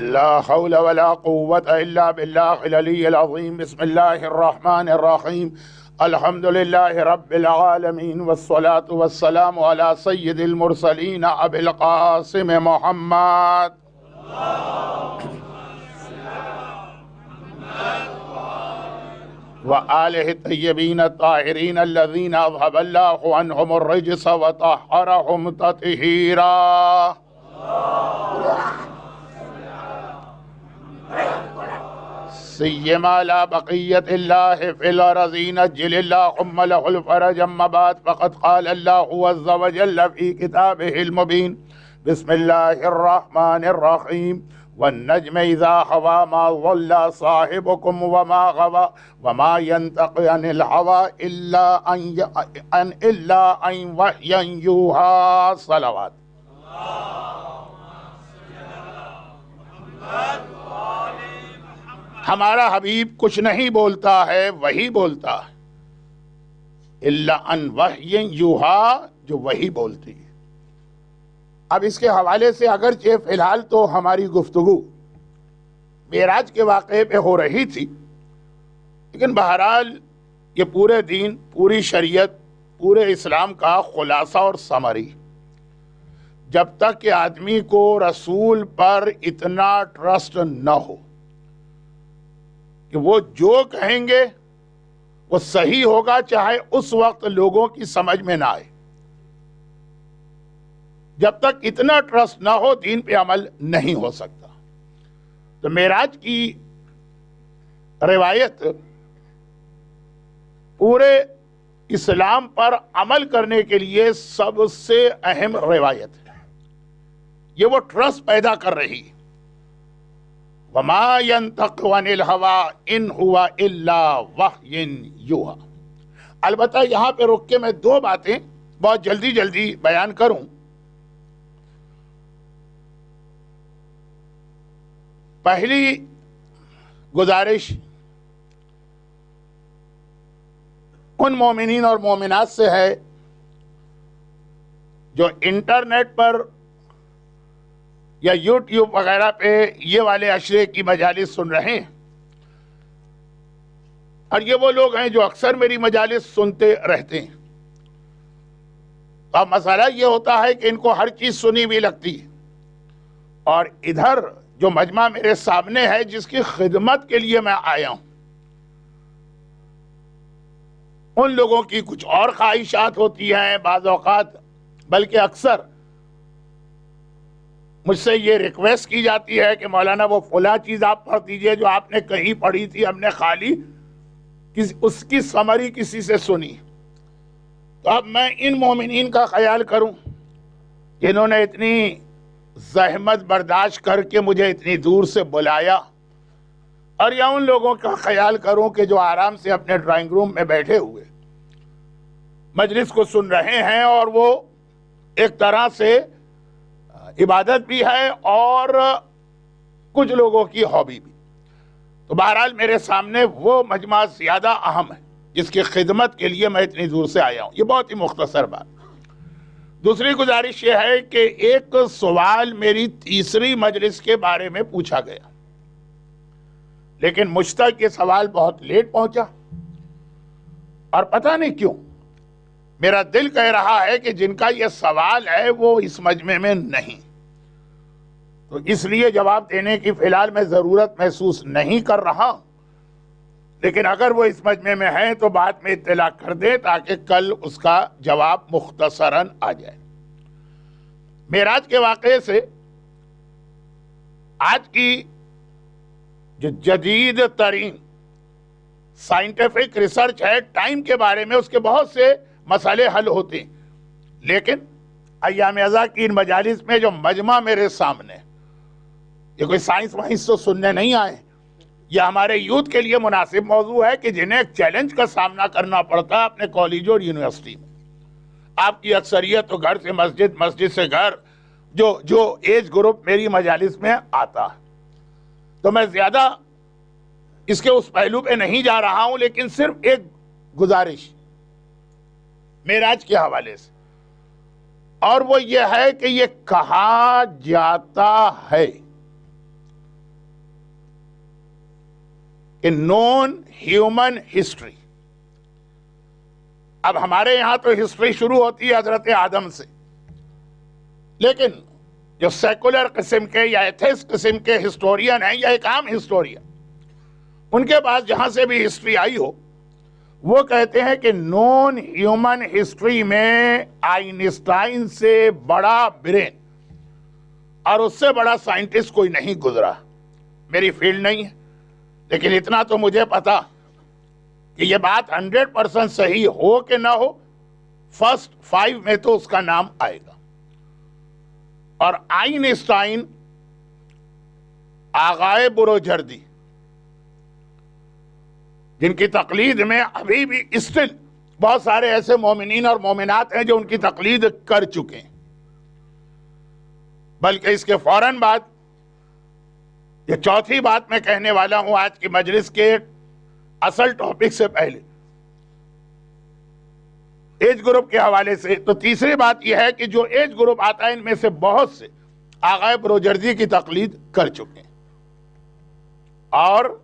لا حول ولا قوة إلا بالله العلي العظيم. بسم الله الرحمن الرحيم. الحمد لله رب العالمين، والصلاة والسلام على سيد المرسلين أبي القاسم محمد وآله الطيبين الطاهرين الذين أذهب الله عنهم الرجس وطهرهم تطهيرا. سيما لا بقية الله في الأرضين أجل اللهم له الفرج. أما بعد، فقد قال الله عز وجل في كتابه المبين: بسم الله الرحمن الرحيم. والنجم إذا هوى ما ضل صاحبكم وما غوى وما ينطق عن الهوى إلا أن وحيا يوحى. صلوات. ہمارا حبیب کچھ نہیں بولتا ہے، وہی بولتا ہے، الا ان وحی یوحا، جو وہی بولتی ہے۔ اب اس کے حوالے سے اگرچہ فی الحال تو ہماری گفتگو معراج کے واقعے پہ ہو رہی تھی، لیکن بہرحال یہ پورے دین، پوری شریعت، پورے اسلام کا خلاصہ اور سمری، جب تک کہ آدمی کو رسول پر اتنا ٹرسٹ نہ ہو کہ وہ جو کہیں گے وہ صحیح ہوگا، چاہے اس وقت لوگوں کی سمجھ میں نہ آئے، جب تک اتنا ٹرسٹ نہ ہو دین پہ عمل نہیں ہو سکتا۔ تو معراج کی روایت پورے اسلام پر عمل کرنے کے لیے سب سے اہم روایت ہے، یہ وہ ٹرسٹ پیدا کر رہی ہے۔ وما ينطق عن الهوى ان هو الا وحی یوحی۔ البتہ یہاں پہ رک کے میں دو باتیں بہت جلدی جلدی بیان کروں۔ پہلی گزارش ان مومنین اور مومنات سے ہے جو انٹرنیٹ پر یا یوٹیوب وغیرہ پہ یہ والے عشرے کی مجالس سن رہے ہیں، اور یہ وہ لوگ ہیں جو اکثر میری مجالس سنتے رہتے ہیں۔ اب مسئلہ یہ ہوتا ہے کہ ان کو ہر چیز سنی بھی لگتی ہے، اور ادھر جو مجمع میرے سامنے ہے جس کی خدمت کے لیے میں آیا ہوں، ان لوگوں کی کچھ اور خواہشات ہوتی ہیں، بعض اوقات بلکہ اکثر مجھ سے یہ ریکویسٹ کی جاتی ہے کہ مولانا وہ فلاں چیز آپ پڑھ دیجئے جو آپ نے کہیں پڑھی تھی، ہم نے خالی اس کی سمری کسی سے سنی۔ تو اب میں ان مومنین کا خیال کروں جنہوں نے اتنی زحمت برداشت کر کے مجھے اتنی دور سے بلایا، اور یا ان لوگوں کا خیال کروں کہ جو آرام سے اپنے ڈرائنگ روم میں بیٹھے ہوئے مجلس کو سن رہے ہیں، اور وہ ایک طرح سے عبادت بھی ہے اور کچھ لوگوں کی ہابی بھی۔ تو بہرحال میرے سامنے وہ مجمع زیادہ اہم ہے جس کی خدمت کے لیے میں اتنی دور سے آیا ہوں۔ یہ بہت ہی مختصر بات۔ دوسری گزارش یہ ہے کہ ایک سوال میری تیسری مجلس کے بارے میں پوچھا گیا، لیکن مجھ تک یہ سوال بہت لیٹ پہنچا، اور پتہ نہیں کیوں میرا دل کہہ رہا ہے کہ جن کا یہ سوال ہے وہ اس مجمع میں نہیں، تو اس لیے جواب دینے کی فی الحال میں ضرورت محسوس نہیں کر رہا، لیکن اگر وہ اس مجمع میں ہیں تو بعد میں اطلاع کر دیں تاکہ کل اس کا جواب مختصراً آ جائے۔ معراج کے واقعے سے آج کی جو جدید ترین سائنٹیفک ریسرچ ہے ٹائم کے بارے میں، اس کے بہت سے مسئلے حل ہوتے ہیں، لیکن ایام ازاں کی ان مجالس میں جو مجمع میرے سامنے، یہ کوئی سائنس وائنس تو سننے نہیں آئے، یہ ہمارے یوتھ کے لیے مناسب موضوع ہے کہ جنہیں ایک چیلنج کا سامنا کرنا پڑتا ہے اپنے کالج اور یونیورسٹی میں۔ آپ کی اکثریت تو گھر سے مسجد، مسجد سے گھر، جو ایج گروپ میری مجالس میں آتا ہے، تو میں زیادہ اس کے اس پہلو پہ نہیں جا رہا ہوں، لیکن صرف ایک گزارش معراج کے حوالے سے، اور وہ یہ ہے کہ یہ کہا جاتا ہے کہ نون ہیومن ہسٹری. اب ہمارے یہاں تو ہسٹری شروع ہوتی ہے حضرت آدم سے، لیکن جو سیکولر قسم کے یا ایتھسٹ قسم کے ہسٹورین ہیں یا ایک عام ہسٹورین، ان کے پاس جہاں سے بھی ہسٹری آئی ہو، وہ کہتے ہیں کہ نون ہیومن ہسٹری میں آئنسٹائن سے بڑا برین اور اس سے بڑا سائنٹسٹ کوئی نہیں گزرا. میری فیلڈ نہیں ہے، لیکن اتنا تو مجھے پتا کہ یہ بات 100% صحیح ہو کہ نہ ہو، فرسٹ 5 میں تو اس کا نام آئے گا. اور آئنسٹائن آغائے بروجردی، جن کی تقلید میں ابھی بھی اسٹل بہت سارے ایسے مومنین اور مومنات ہیں جو ان کی تقلید کر چکے ہیں. بلکہ اس کے فوراً بعد یہ چوتھی بات میں کہنے والا ہوں آج کی مجلس کے اصل ٹاپک سے پہلے، ایج گروپ کے حوالے سے. تو تیسری بات یہ ہے کہ جو ایج گروپ آتا ہے ان میں سے بہت سے آغائے بروجردی کی تقلید کر چکے ہیں. اور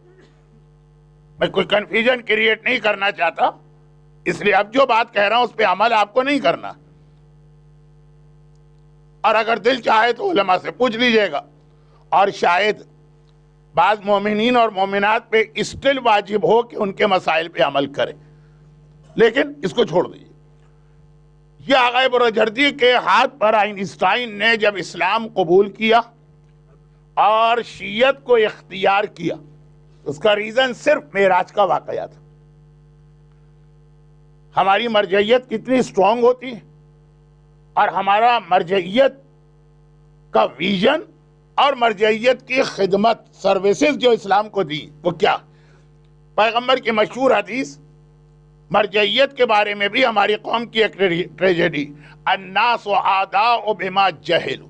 میں کوئی کنفیوژن کریٹ نہیں کرنا چاہتا، اس لیے اب جو بات کہہ رہا ہوں اس پہ عمل آپ کو نہیں کرنا، اور اگر دل چاہے تو علماء سے پوچھ لیجئے گا، اور شاید بعض مومنین اور مومنات پہ اسٹل واجب ہو کہ ان کے مسائل پہ عمل کریں، لیکن اس کو چھوڑ دیجئے. یہ آغائے بروجردی کے ہاتھ پر آئنسٹائن نے جب اسلام قبول کیا اور شیعت کو اختیار کیا، اس کا ریزن صرف معراج کا واقعہ تھا. ہماری مرجعیت کتنی سٹرونگ ہوتی ہے، اور ہمارا مرجعیت کا ویژن اور مرجعیت کی خدمت سروسز جو اسلام کو دی وہ کیا. پیغمبر کی مشہور حدیث مرجعیت کے بارے میں بھی ہماری قوم کی ایک ٹریجڈی، الناس اعداء بما جہلوا.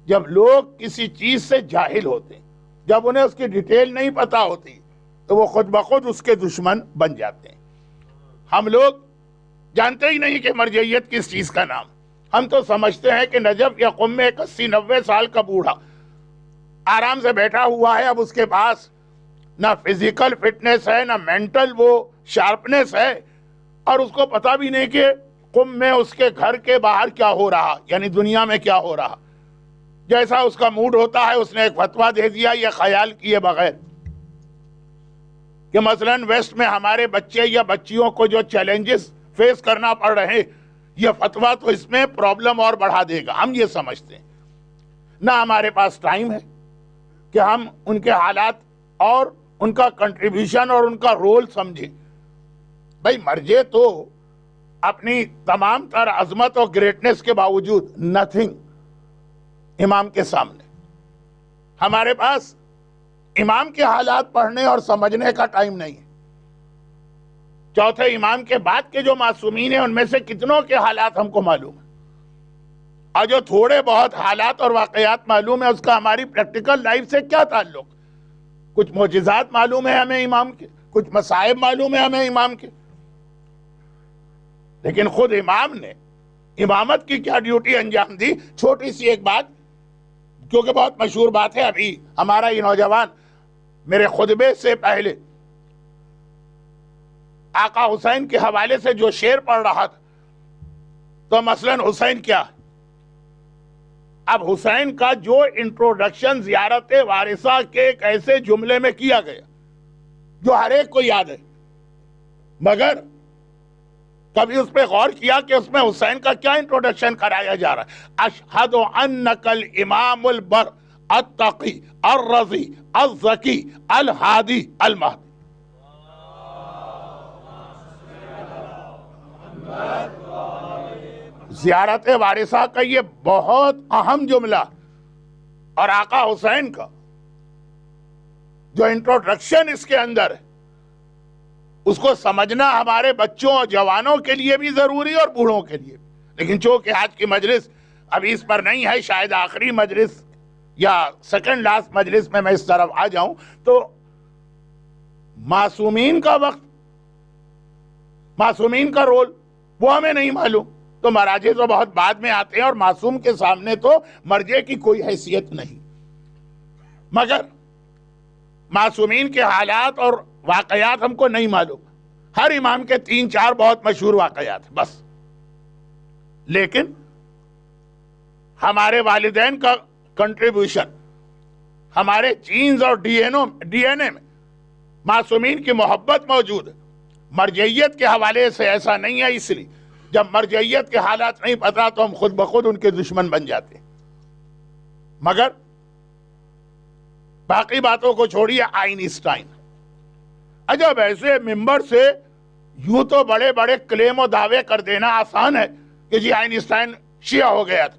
جب لوگ کسی چیز سے جاہل ہوتے ہیں، جب انہیں اس کی ڈیٹیل نہیں پتا ہوتی، تو وہ خود بخود اس کے دشمن بن جاتے ہیں. ہم لوگ جانتے ہی نہیں کہ مرجعیت کس چیز کا نام. ہم تو سمجھتے ہیں کہ نجف یا قم میں 80-90 سال کا بوڑھا آرام سے بیٹھا ہوا ہے، اب اس کے پاس نہ فزیکل فٹنس ہے نہ مینٹل وہ شارپنس ہے، اور اس کو پتا بھی نہیں کہ قم میں اس کے گھر کے باہر کیا ہو رہا، یعنی دنیا میں کیا ہو رہا. جیسا اس کا موڈ ہوتا ہے اس نے ایک فتویٰ دے دیا یہ خیال کیے بغیر کہ مثلا ویسٹ میں ہمارے بچے یا بچیوں کو جو چیلنجز فیس کرنا پڑ رہے، یہ فتویٰ تو اس میں پرابلم اور بڑھا دے گا. ہم یہ سمجھتے ہیں، نہ ہمارے پاس ٹائم ہے کہ ہم ان کے حالات اور ان کا کنٹریبیوشن اور ان کا رول سمجھیں. بھائی مرجع تو اپنی تمام تر عظمت اور گریٹنس کے باوجود نتھنگ امام کے سامنے. ہمارے پاس امام کے حالات پڑھنے اور سمجھنے کا ٹائم نہیں ہے. چوتھے امام کے بعد کے جو معصومین ہیں ان میں سے کتنوں کے حالات ہم کو معلوم ہیں، اور جو تھوڑے بہت حالات اور واقعات معلوم ہے اس کا ہماری پریکٹیکل لائف سے کیا تعلق. کچھ معجزات معلوم ہے ہمیں امام کے، کچھ مصائب معلوم ہے ہمیں امام کے، لیکن خود امام نے امامت کی کیا ڈیوٹی انجام دی. چھوٹی سی ایک بات، کیونکہ بہت مشہور بات ہے، ابھی ہمارا یہ نوجوان میرے خطبے سے پہلے آقا حسین کے حوالے سے جو شعر پڑھ رہا تھا، تو مثلا حسین کیا، اب حسین کا جو انٹروڈکشن زیارت وارثہ کے ایک ایسے جملے میں کیا گیا جو ہر ایک کو یاد ہے، مگر کبھی اس پہ غور کیا کہ اس میں حسین کا کیا انٹروڈکشن کرایا جا رہا ہے. اشہد انک الامام البر التقی الرضی الزکی الہادی المہدی. زیارت وارثہ کا یہ بہت اہم جملہ، اور آقا حسین کا جو انٹروڈکشن اس کے اندر ہے اس کو سمجھنا ہمارے بچوں اور جوانوں کے لیے بھی ضروری اور بوڑھوں کے لیے. لیکن چونکہ آج کی مجلس ابھی اس پر نہیں ہے، شاید آخری مجلس یا سیکنڈ لاسٹ مجلس میں اس طرف آ جاؤں، تو معصومین کا وقت، معصومین کا رول وہ ہمیں نہیں معلوم. تو مراجع تو بہت بعد میں آتے ہیں، اور معصوم کے سامنے تو مرجع کی کوئی حیثیت نہیں. مگر معصومین کے حالات اور واقعات ہم کو نہیں معلوم. ہر امام کے 3-4 بہت مشہور واقعات ہیں بس. لیکن ہمارے والدین کا کنٹریبیوشن، ہمارے جینز اور ڈی این اے میں معصومین کی محبت موجود ہے. مرجعیت کے حوالے سے ایسا نہیں ہے، اس لیے جب مرجعیت کے حالات نہیں پتہ تو ہم خود بخود ان کے دشمن بن جاتے ہیں. مگر باقی باتوں کو چھوڑیے. آئنسٹائن، عجب ایسے ممبر سے یوں تو بڑے بڑے کلیم و دعوے کر دینا آسان ہے کہ جی آئنسٹائن شیعہ ہو گیا تھا،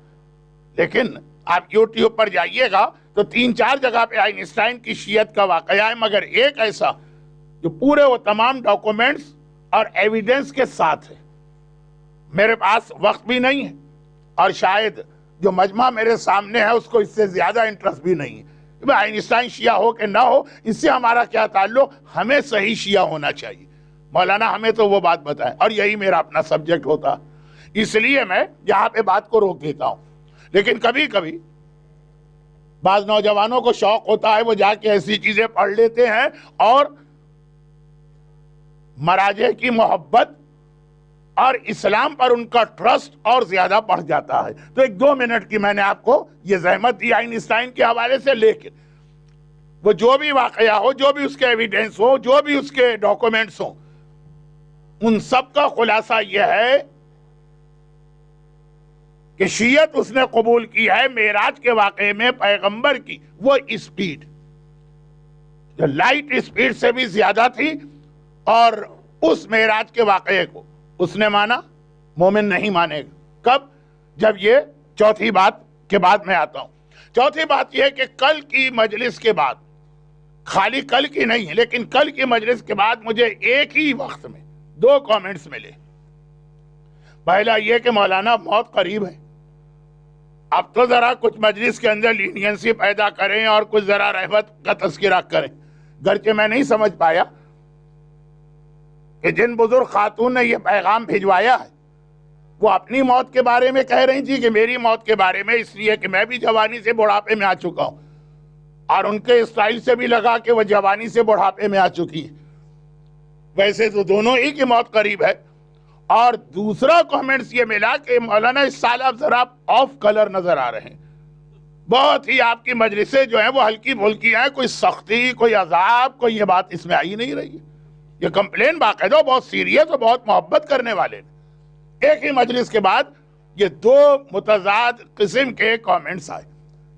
لیکن آپ یوٹیوب پر جائیے گا تو 3-4 جگہ پہ آئنسٹائن کی شیعت کا واقعہ ہے، مگر ایک ایسا جو پورے وہ تمام ڈاکومنٹس اور ایویڈنس کے ساتھ ہے. میرے پاس وقت بھی نہیں ہے اور شاید جو مجمع میرے سامنے ہے اس کو اس سے زیادہ انٹرسٹ بھی نہیں ہے. آئنسٹائن شیعہ ہو کہ نہ ہو اس سے ہمارا کیا تعلق، ہمیں صحیح شیعہ ہونا چاہیے. مولانا ہمیں تو وہ بات بتائیں، اور یہی میرا اپنا سبجیکٹ ہوتا، اس لیے میں یہاں پہ بات کو روک دیتا ہوں. لیکن کبھی کبھی بعض نوجوانوں کو شوق ہوتا ہے، وہ جا کے ایسی چیزیں پڑھ لیتے ہیں اور مراجع کی محبت اور اسلام پر ان کا ٹرسٹ اور زیادہ بڑھ جاتا ہے. تو 1-2 منٹ کی میں نے آپ کو یہ زحمت دی آئنسٹائن کے حوالے سے، لیکن وہ جو بھی واقعہ ہو، جو بھی اس کے ایویڈنس ہو، جو بھی اس کے ڈاکومنٹس ہوں، ان سب کا خلاصہ یہ ہے کہ شیعت اس نے قبول کی ہے معراج کے واقعے میں پیغمبر کی وہ اسپیڈ جو لائٹ اسپیڈ سے بھی زیادہ تھی، اور اس معراج کے واقعے کو اس نے مانا، مومن نہیں مانے گا. کب؟ جب یہ چوتھی بات کے بعد میں آتا ہوں. چوتھی بات یہ ہے کہ کل کی مجلس کے بعد، خالی کل کی نہیں ہے لیکن کل کی مجلس کے بعد مجھے ایک ہی وقت میں 2 کامنٹس ملے. پہلا یہ کہ مولانا موت قریب ہے، اب تو ذرا کچھ مجلس کے اندر لینینسی پیدا کریں اور کچھ ذرا رحمت کا تذکرہ کریں. گرچہ میں نہیں سمجھ پایا کہ جن بزرگ خاتون نے یہ پیغام بھجوایا ہے وہ اپنی موت کے بارے میں کہہ رہی تھی کہ میری موت کے بارے میں، اس لیے کہ میں بھی جوانی سے بڑھاپے میں آ چکا ہوں، اور ان کے اسٹائل سے بھی لگا کہ وہ جوانی سے بڑھاپے میں آ چکی ہے. ویسے تو دونوں ہی کی موت قریب ہے. اور دوسرا کامنٹس یہ ملا کہ مولانا اس سال آپ ذرا آف کلر نظر آ رہے ہیں، بہت ہی آپ کی مجلسیں جو ہیں وہ ہلکی پھلکی ہیں، کوئی سختی، کوئی عذاب، کوئی یہ بات اس میں آئی نہیں رہی ہے. یہ کمپلین باقاعدہ بہت سیریس اور بہت محبت کرنے والے نے. ایک ہی مجلس کے بعد یہ 2 متضاد قسم کے کامنٹس آئے.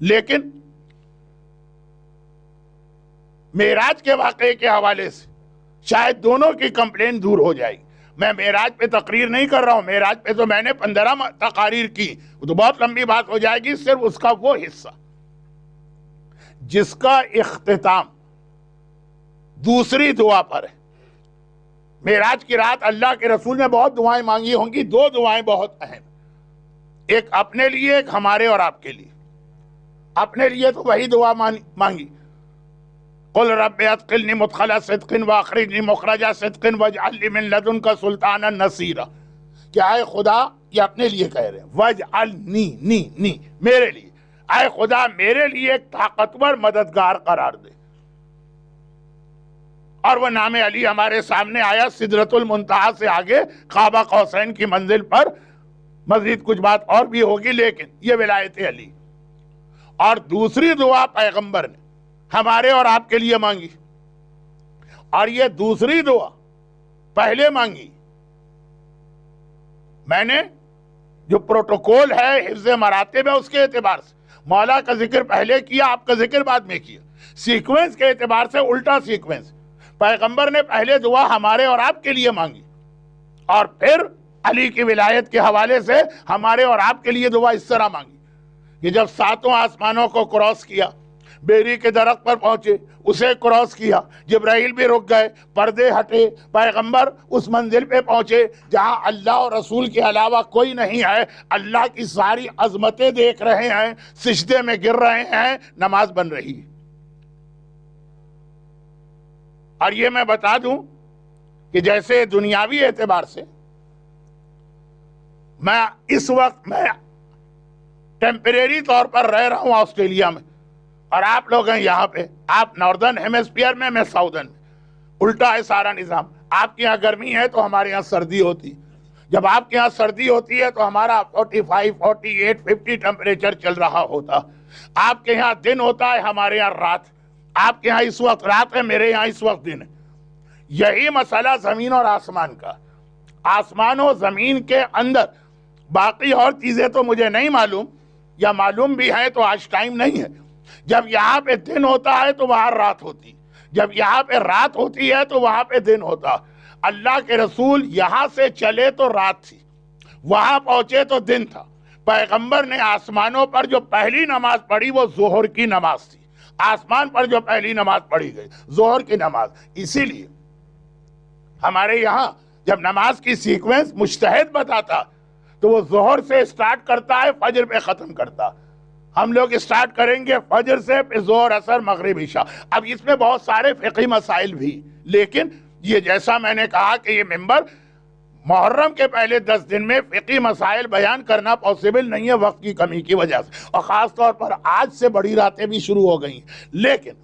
لیکن معراج کے واقعے کے حوالے سے شاید دونوں کی کمپلین دور ہو جائے گی. میں معراج پہ تقریر نہیں کر رہا ہوں، معراج پہ تو میں نے 15 تقاریر کی، وہ تو بہت لمبی بات ہو جائے گی. صرف اس کا وہ حصہ جس کا اختتام دوسری دعا پر ہے. معراج کی رات اللہ کے رسول نے بہت دعائیں مانگی ہوں گی، 2 دعائیں بہت اہم، ایک اپنے لیے، ایک ہمارے اور آپ کے لیے. اپنے لیے تو وہی دعا مانگی، قل رب ادخلنی مدخل صدق واخرجنی مخرج صدق واجعل لی من لدنک سلطانا نصیرا. کہ اے خدا، یہ اپنے لیے کہہ رہے ہیں، واجعلنی میرے لیے، اے خدا میرے لیے ایک طاقتور مددگار قرار دے. اور وہ نام علی ہمارے سامنے آیا سدرۃ المنتہا سے آگے قاب قوسین کی منزل پر. مزید کچھ بات اور بھی ہوگی لیکن یہ ولایت علی. اور دوسری دعا پیغمبر نے ہمارے اور آپ کے لیے مانگی، اور یہ دوسری دعا پہلے مانگی. میں نے جو پروٹوکول ہے حفظ مراتب ہے اس کے اعتبار سے مولا کا ذکر پہلے کیا، آپ کا ذکر بعد میں کیا. سیکوینس کے اعتبار سے الٹا سیکوینس. پیغمبر نے پہلے دعا ہمارے اور آپ کے لیے مانگی، اور پھر علی کی ولایت کے حوالے سے ہمارے اور آپ کے لیے دعا اس طرح مانگی کہ جب 7 آسمانوں کو کراس کیا، بیری کے درخت پر پہنچے، اسے کراس کیا، جبرائیل بھی رک گئے، پردے ہٹے، پیغمبر اس منزل پہ پہنچے جہاں اللہ اور رسول کے علاوہ کوئی نہیں ہے، اللہ کی ساری عظمتیں دیکھ رہے ہیں، سجدے میں گر رہے ہیں، نماز بن رہی ہے. اور یہ میں بتا دوں کہ جیسے دنیاوی اعتبار سے میں اس وقت ٹیمپریری طور پر رہ رہا ہوں آسٹریلیا میں، اور آپ لوگ ہیں یہاں پہ، آپ ناردرن ہیمسفیئر میں، میں ساؤدرن میں، الٹا ہے سارا نظام۔ آپ کے یہاں گرمی ہے تو ہمارے یہاں سردی ہوتی، جب آپ کے یہاں سردی ہوتی ہے تو ہمارا 45 48 50 ٹمپریچر چل رہا ہوتا۔ آپ کے یہاں دن ہوتا ہے، ہمارے یہاں رات، آپ کے یہاں اس وقت رات ہے، میرے یہاں اس وقت دن ہے۔ یہی مسئلہ زمین اور آسمان کا، آسمان و زمین کے اندر باقی اور چیزیں تو مجھے نہیں معلوم، یا معلوم بھی ہے تو آج ٹائم نہیں ہے۔ جب یہاں پہ دن ہوتا ہے تو وہاں رات ہوتی، جب یہاں پہ رات ہوتی ہے تو وہاں پہ دن ہوتا۔ اللہ کے رسول یہاں سے چلے تو رات تھی، وہاں پہنچے تو دن تھا۔ پیغمبر نے آسمانوں پر جو پہلی نماز پڑھی وہ ظہر کی نماز تھی، آسمان پر جو پہلی نماز پڑھی گئی ظہر کی نماز۔ اسی لیے ہمارے یہاں جب نماز کی سیکوینس مجتہد بتاتا تو وہ ظہر سے سٹارٹ کرتا ہے، فجر پہ ختم کرتا۔ ہم لوگ سٹارٹ کریں گے فجر سے، پھر ظہر، عصر، مغرب، عشاء۔ اب اس میں بہت سارے فقہی مسائل بھی، لیکن یہ جیسا میں نے کہا کہ یہ ممبر محرم کے پہلے 10 دن میں فقہی مسائل بیان کرنا پاسبل نہیں ہے وقت کی کمی کی وجہ سے، اور خاص طور پر آج سے بڑی راتیں بھی شروع ہو گئی ہیں۔ لیکن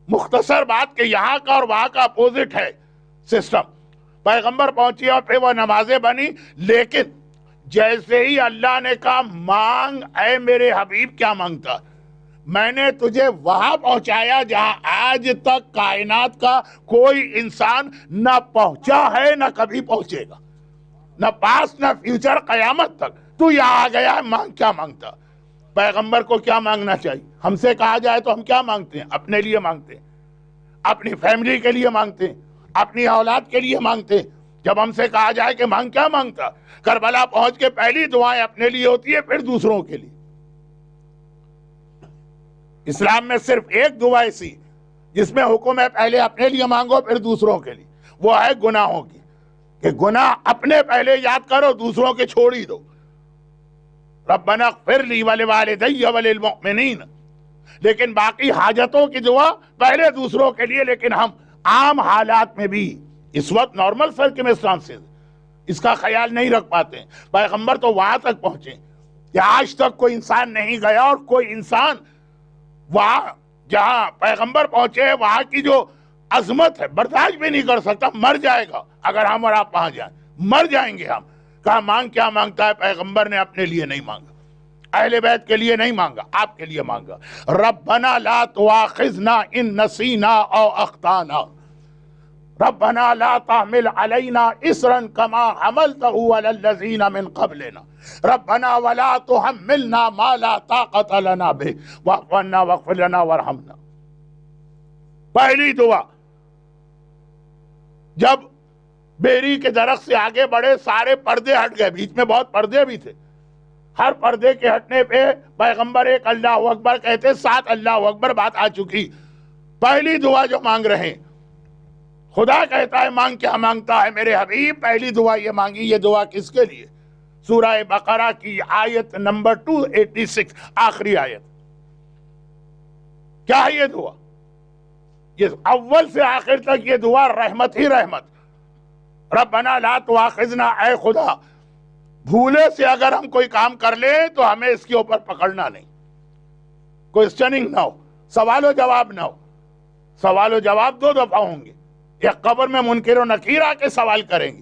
مختصر بات کہ یہاں کا اور وہاں کا اپوزٹ ہے سسٹم۔ پیغمبر پہنچی اور پھر وہ نمازیں بنی، لیکن جیسے ہی اللہ نے کہا مانگ اے میرے حبیب، کیا مانگتا؟ میں نے تجھے وہاں پہنچایا جہاں آج تک کائنات کا کوئی انسان نہ پہنچا ہے نہ کبھی پہنچے گا، نہ پاس نہ فیوچر، قیامت تک۔ تو یہاں آ گیا ہے، مانگ، کیا مانگتا؟ پیغمبر کو کیا مانگنا چاہیے؟ ہم سے کہا جائے تو ہم کیا مانگتے ہیں؟ اپنے لیے مانگتے ہیں، اپنی فیملی کے لیے مانگتے ہیں، اپنی اولاد کے لیے مانگتے ہیں۔ جب ہم سے کہا جائے کہ مانگ، کیا مانگتا؟ کربلا پہنچ کے پہلی دعائیں اپنے لیے ہوتی ہے، پھر دوسروں کے لیے۔ اسلام میں صرف ایک دعا ایسی جس میں حکم ہے پہلے اپنے لیے مانگو پھر دوسروں کے لیے، وہ ہے گناہوں کی، کہ گناہ اپنے پہلے یاد کرو، دوسروں کے چھوڑ ہی دو۔ ربنا اغفر لی ولوالدی وللمؤمنین۔ لیکن باقی حاجتوں کی دعا پہلے دوسروں کے لیے۔ لیکن ہم عام حالات میں بھی اس وقت نارمل سرکمسٹانسز اس کا خیال نہیں رکھ پاتے ہیں۔ پیغمبر تو وہاں تک پہنچے کہ آج تک کوئی انسان نہیں گیا، اور کوئی انسان وہاں جہاں پیغمبر پہنچے وہاں کی جو عظمت ہے برداشت بھی نہیں کر سکتا، مر جائے گا اگر ہم اور آپ وہاں جائیں، مر جائیں گے ہم۔ کہا مانگ، کیا مانگتا ہے؟ پیغمبر نے اپنے لیے نہیں مانگا، اہل بیت کے لیے نہیں مانگا، آپ کے لیے مانگا۔ ربنا لا تواخذنا ان نسینا او اخطانا، ربنا لا تحمل علينا اسرا كما حملته على الذين من قبلنا، ربنا ولا تحملنا ما لا طاقة لنا به واعف عنا واغفر لنا وارحمنا۔ پہلی دعا جب بیری کے درخت سے آگے بڑھے، سارے پردے ہٹ گئے، بیچ میں بہت پردے بھی تھے، ہر پردے کے ہٹنے پہ پیغمبر ایک اللہ اکبر کہتے، 7 اللہ اکبر بات آ چکی۔ پہلی دعا جو مانگ رہے ہیں، خدا کہتا ہے مانگ، کیا مانگتا ہے میرے حبیب؟ پہلی دعا یہ مانگی۔ یہ دعا کس کے لیے؟ سورہ بقرہ کی آیت نمبر 286، آخری آیت۔ کیا ہے یہ دعا؟ یہ اول سے آخر تک یہ دعا رحمت ہی رحمت۔ ربنا لا تواخذنا، اے خدا بھولے سے اگر ہم کوئی کام کر لیں تو ہمیں اس کے اوپر پکڑنا نہیں، کوئسچننگ نہ ہو، سوال و جواب نہ ہو۔ سوال و جواب 2 دفعہ ہوں گے، ایک قبر میں منکر و نکیر آ کے سوال کریں گے،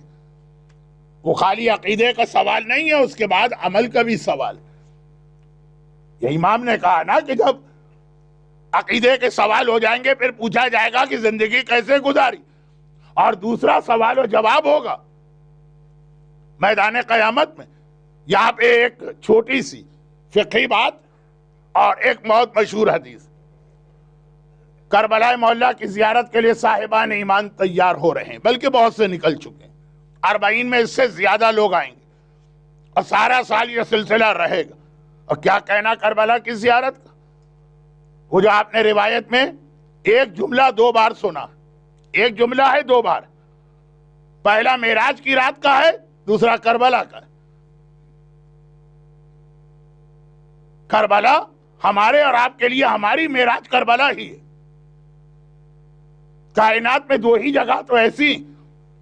وہ خالی عقیدے کا سوال نہیں ہے، اس کے بعد عمل کا بھی سوال۔ یہ امام نے کہا نا کہ جب عقیدے کے سوال ہو جائیں گے پھر پوچھا جائے گا کہ زندگی کیسے گزاری، اور دوسرا سوال و جواب ہوگا میدان قیامت میں۔ یہاں پہ ایک چھوٹی سی فقہی بات اور ایک بہت مشہور حدیث۔ کربلا معلیٰ کی زیارت کے لیے صاحبان ایمان تیار ہو رہے ہیں، بلکہ بہت سے نکل چکے ہیں، 40 میں اس سے زیادہ لوگ آئیں گے، اور سارا سال یہ سلسلہ رہے گا۔ اور کیا کہنا کربلا کی زیارت کا؟ وہ جو آپ نے روایت میں ایک جملہ 2 بار سنا، ایک جملہ ہے 2 بار، پہلا معراج کی رات کا ہے، دوسرا کربلا کا ہے۔ کربلا ہمارے اور آپ کے لیے ہماری معراج کربلا ہی ہے۔ کائنات میں 2 ہی جگہ تو ایسی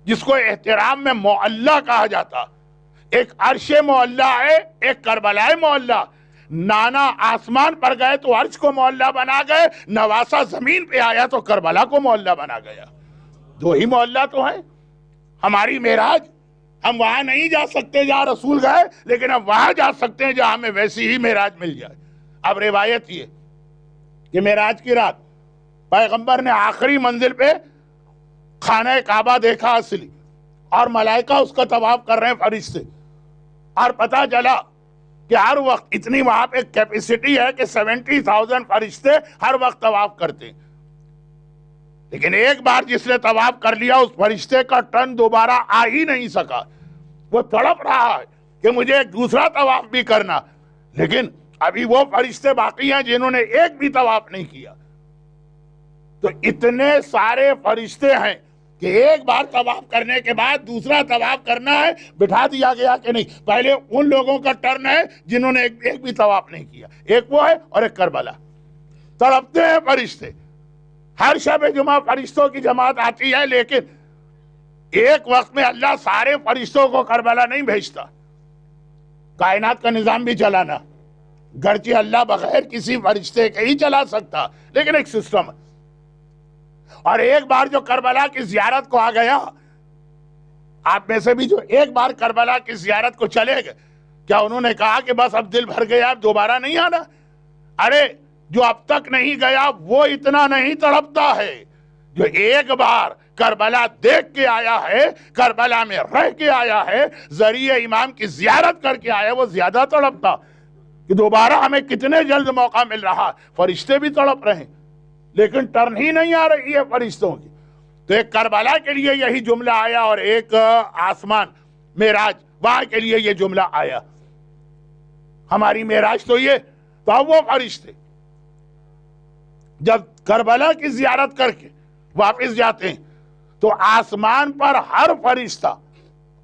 جس کو احترام میں معلیٰ کہا جاتا، ایک عرش معلیٰ ہے، ایک کربلا معلیٰ۔ نانا آسمان پر گئے تو عرش کو معلّہ بنا گئے، نواسا زمین پہ آیا تو کربلا کو معلّہ بنا گیا. دو ہی معلّہ تو ہیں. ہماری معراج، ہم وہاں نہیں جا سکتے جہاں رسول گئے، لیکن ہم وہاں جا سکتے ہیں جہاں ہمیں ویسی ہی معراج مل جائے. اب روایت یہ کہ معراج کی رات پیغمبر نے آخری منزل پہ خانہ کعبہ دیکھا اصلی، اور ملائکہ اس کا طواف کر رہے ہیں، فرشتے، اور پتہ چلا کہ ہر وقت اتنی وہاں پہ کیپیسٹی ہے کہ 70,000 فرشتے ہر وقت طواف کرتے ہیں. لیکن ایک بار جس نے طواف کر لیا، اس فرشتے کا ٹرن دوبارہ آ ہی نہیں سکا. وہ تڑپ رہا ہے کہ مجھے ایک دوسرا طواف بھی کرنا، لیکن ابھی وہ فرشتے باقی ہیں جنہوں نے ایک بھی طواف نہیں کیا. تو اتنے سارے فرشتے ہیں کہ ایک بار طواف کرنے کے بعد دوسرا طواف کرنا ہے. بٹھا دیا گیا کہ نہیں، پہلے ان لوگوں کا ٹرن ہے جنہوں نے ایک بھی طواف نہیں کیا. ایک وہ ہے اور ایک کربلا. تڑپتے ہیں فرشتے. ہر شب جمعہ فرشتوں کی جماعت آتی ہے، لیکن ایک وقت میں اللہ سارے فرشتوں کو کربلا نہیں بھیجتا. کائنات کا نظام بھی چلانا، گرچہ اللہ بغیر کسی فرشتے کے ہی چلا سکتا، لیکن ایک سسٹم ہے. اور ایک بار جو کربلا کی زیارت کو آ گیا، آپ میں سے بھی جو ایک بار کربلا کی زیارت کو چلے گئے، کیا انہوں نے کہا کہ بس اب دل بھر گیا، اب دوبارہ نہیں آنا؟ ارے جو اب تک نہیں گیا وہ اتنا نہیں تڑپتا ہے. جو ایک بار کربلا دیکھ کے آیا ہے، کربلا میں رہ کے آیا ہے، ذریعہ امام کی زیارت کر کے آیا، وہ زیادہ تڑپتا کہ دوبارہ ہمیں کتنے جلد موقع مل رہا. فرشتے بھی تڑپ رہے ہیں، لیکن ٹرن ہی نہیں آ رہی ہے فرشتوں کی. تو ایک کربلا کے لیے یہی جملہ آیا، اور ایک آسمان معراج وہاں کے لیے یہ جملہ آیا. ہماری معراج تو یہ. تو اب وہ فرشتے جب کربلا کی زیارت کر کے واپس جاتے ہیں تو آسمان پر ہر فرشتہ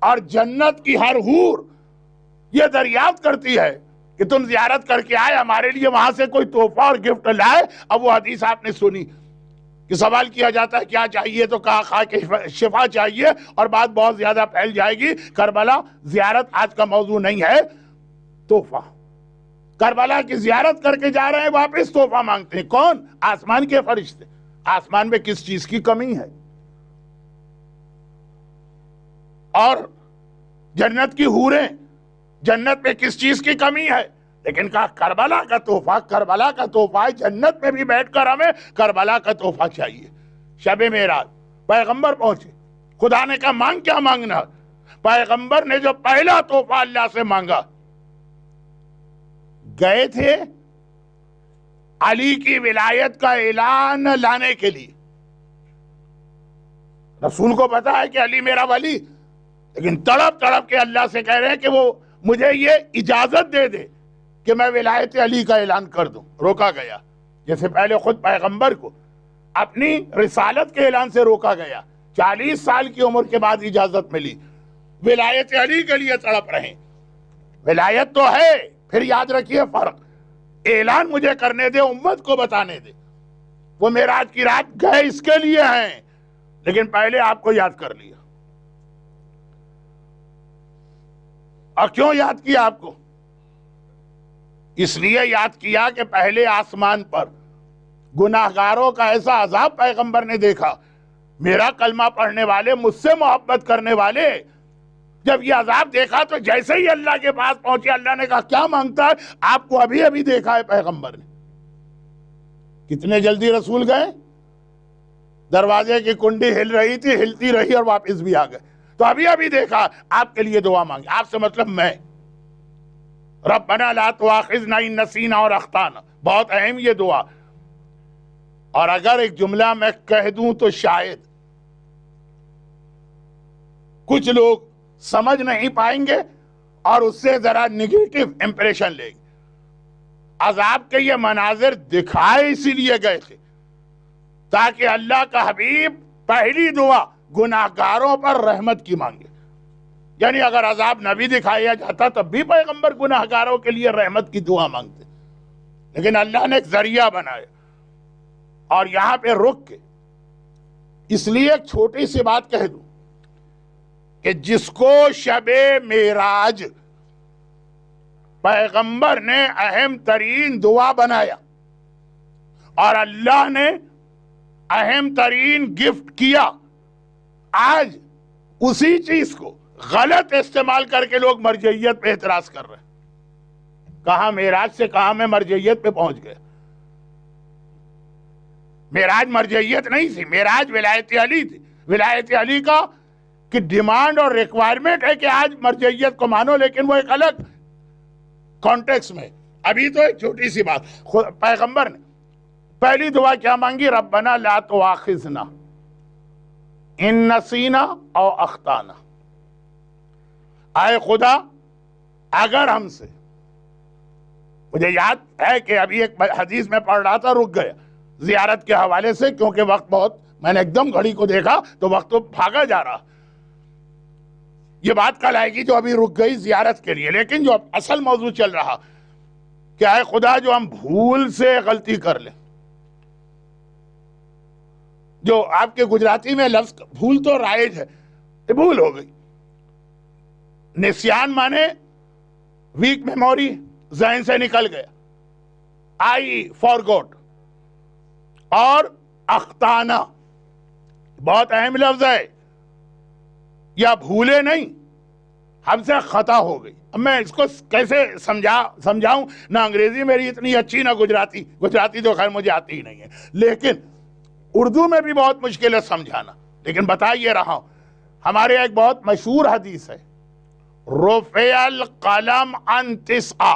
اور جنت کی ہر حور یہ دریافت کرتی ہے کہ تم زیارت کر کے آئے، ہمارے لیے وہاں سے کوئی تحفہ اور گفٹ لائے. اب وہ حدیث آپ نے سنی کہ سوال کیا جاتا ہے کیا چاہیے، تو کہا خواہ کہ شفا چاہیے، اور بات بہت زیادہ پھیل جائے گی. کربلا زیارت آج کا موضوع نہیں ہے، تحفہ. کربلا کی زیارت کر کے جا رہے ہیں، واپس تحفہ مانگتے ہیں. کون؟ آسمان کے فرشتے. آسمان میں کس چیز کی کمی ہے؟ اور جنت کی حوریں، جنت میں کس چیز کی کمی ہے؟ لیکن کہا کربلا کا تحفہ، کربلا کا تحفہ ہے. جنت میں بھی بیٹھ کر ہمیں کربلا کا تحفہ چاہیے. شب معراج پیغمبر پہنچے. خدا نے کہا مانگ کیا مانگنا. پیغمبر نے جو پہلا تحفہ اللہ سے مانگا، گئے تھے علی کی ولایت کا اعلان لانے کے لیے. رسول کو پتا ہے کہ علی میرا ولی، لیکن تڑپ تڑپ کے اللہ سے کہہ رہے ہیں کہ وہ مجھے یہ اجازت دے دے کہ میں ولایت علی کا اعلان کر دوں. روکا گیا. جیسے پہلے خود پیغمبر کو اپنی رسالت کے اعلان سے روکا گیا، 40 سال کی عمر کے بعد اجازت ملی. ولایت علی کے لیے تڑپ رہے. ولایت تو ہے، پھر یاد رکھیے فرق. اعلان مجھے کرنے دے، امت کو بتانے دے. وہ معراج کی رات گئے اس کے لیے ہیں، لیکن پہلے آپ کو یاد کر لیا. اور کیوں یاد کیا آپ کو؟ اس لیے یاد کیا کہ پہلے آسمان پر گناہگاروں کا ایسا عذاب پیغمبر نے دیکھا. میرا کلمہ پڑھنے والے، مجھ سے محبت کرنے والے، جب یہ عذاب دیکھا تو جیسے ہی اللہ کے پاس پہنچے، اللہ نے کہا کیا مانگتا ہے؟ آپ کو ابھی ابھی دیکھا ہے پیغمبر نے. کتنے جلدی رسول گئے. دروازے کی کنڈی ہل رہی تھی، ہلتی رہی اور واپس بھی آ گئے. تو ابھی ابھی دیکھا، آپ کے لیے دعا مانگی. آپ سے مطلب میں، ربنا لا تؤاخذنا ان نسینا اور اخطانا. بہت اہم یہ دعا. اور اگر ایک جملہ میں کہہ دوں تو شاید کچھ لوگ سمجھ نہیں پائیں گے اور اس سے ذرا نگیٹو امپریشن لیں گے. عذاب کے یہ مناظر دکھائے اسی لیے گئے تھے تاکہ اللہ کا حبیب پہلی دعا گناہگاروں پر رحمت کی مانگے. یعنی اگر عذاب نہ بھی دکھایا جاتا تب بھی پیغمبر گناہگاروں کے لیے رحمت کی دعا مانگتے. لیکن اللہ نے ایک ذریعہ بنایا. اور یہاں پہ رک کے اس لیے ایک چھوٹی سی بات کہہ دوں کہ جس کو شب معراج پیغمبر نے اہم ترین دعا بنایا اور اللہ نے اہم ترین گفٹ کیا. آج اسی چیز کو غلط استعمال کر کے لوگ مرجعیت پہ اعتراض کر رہے ہیں. کہاں معراج سے کہاں میں مرجعیت پہ پہنچ گئے. معراج مرجعیت نہیں تھی، معراج ولایت علی تھی. ولایت علی کا کہ ڈیمانڈ اور ریکوائرمنٹ ہے کہ آج مرجعیت کو مانو، لیکن وہ ایک الگ کانٹیکس میں. ابھی تو ایک چھوٹی سی بات، پیغمبر نے پہلی دعا کیا مانگی؟ ربنا لا تؤاخذنا ان نسینا او اخطانا. اے خدا اگر ہم سے، مجھے یاد ہے کہ ابھی ایک حدیث میں پڑھ رہا تھا، رک گیا زیارت کے حوالے سے کیونکہ وقت بہت، میں نے ایک دم گھڑی کو دیکھا تو وقت تو بھاگا جا رہا. یہ بات کل آئے گی جو ابھی رک گئی زیارت کے لیے، لیکن جو اصل موضوع چل رہا کہ اے خدا جو ہم بھول سے غلطی کر لیں، جو آپ کے گجراتی میں لفظ بھول تو رائج ہے، یہ بھول ہو گئی. نسیان مانے ویک میموری، ذہن سے نکل گیا، آئی فارگوٹ. اور اختانا بہت اہم لفظ ہے، یا بھولے نہیں، ہم سے خطا ہو گئی. اب میں اس کو کیسے سمجھاؤں؟ نہ انگریزی میری اتنی اچھی، نہ گجراتی تو خیر مجھے آتی ہی نہیں ہے، لیکن اردو میں بھی بہت مشکل ہے سمجھانا. لیکن بتا یہ رہا ہوں، ہمارے ایک بہت مشہور حدیث ہے، رفع القلم عن 9،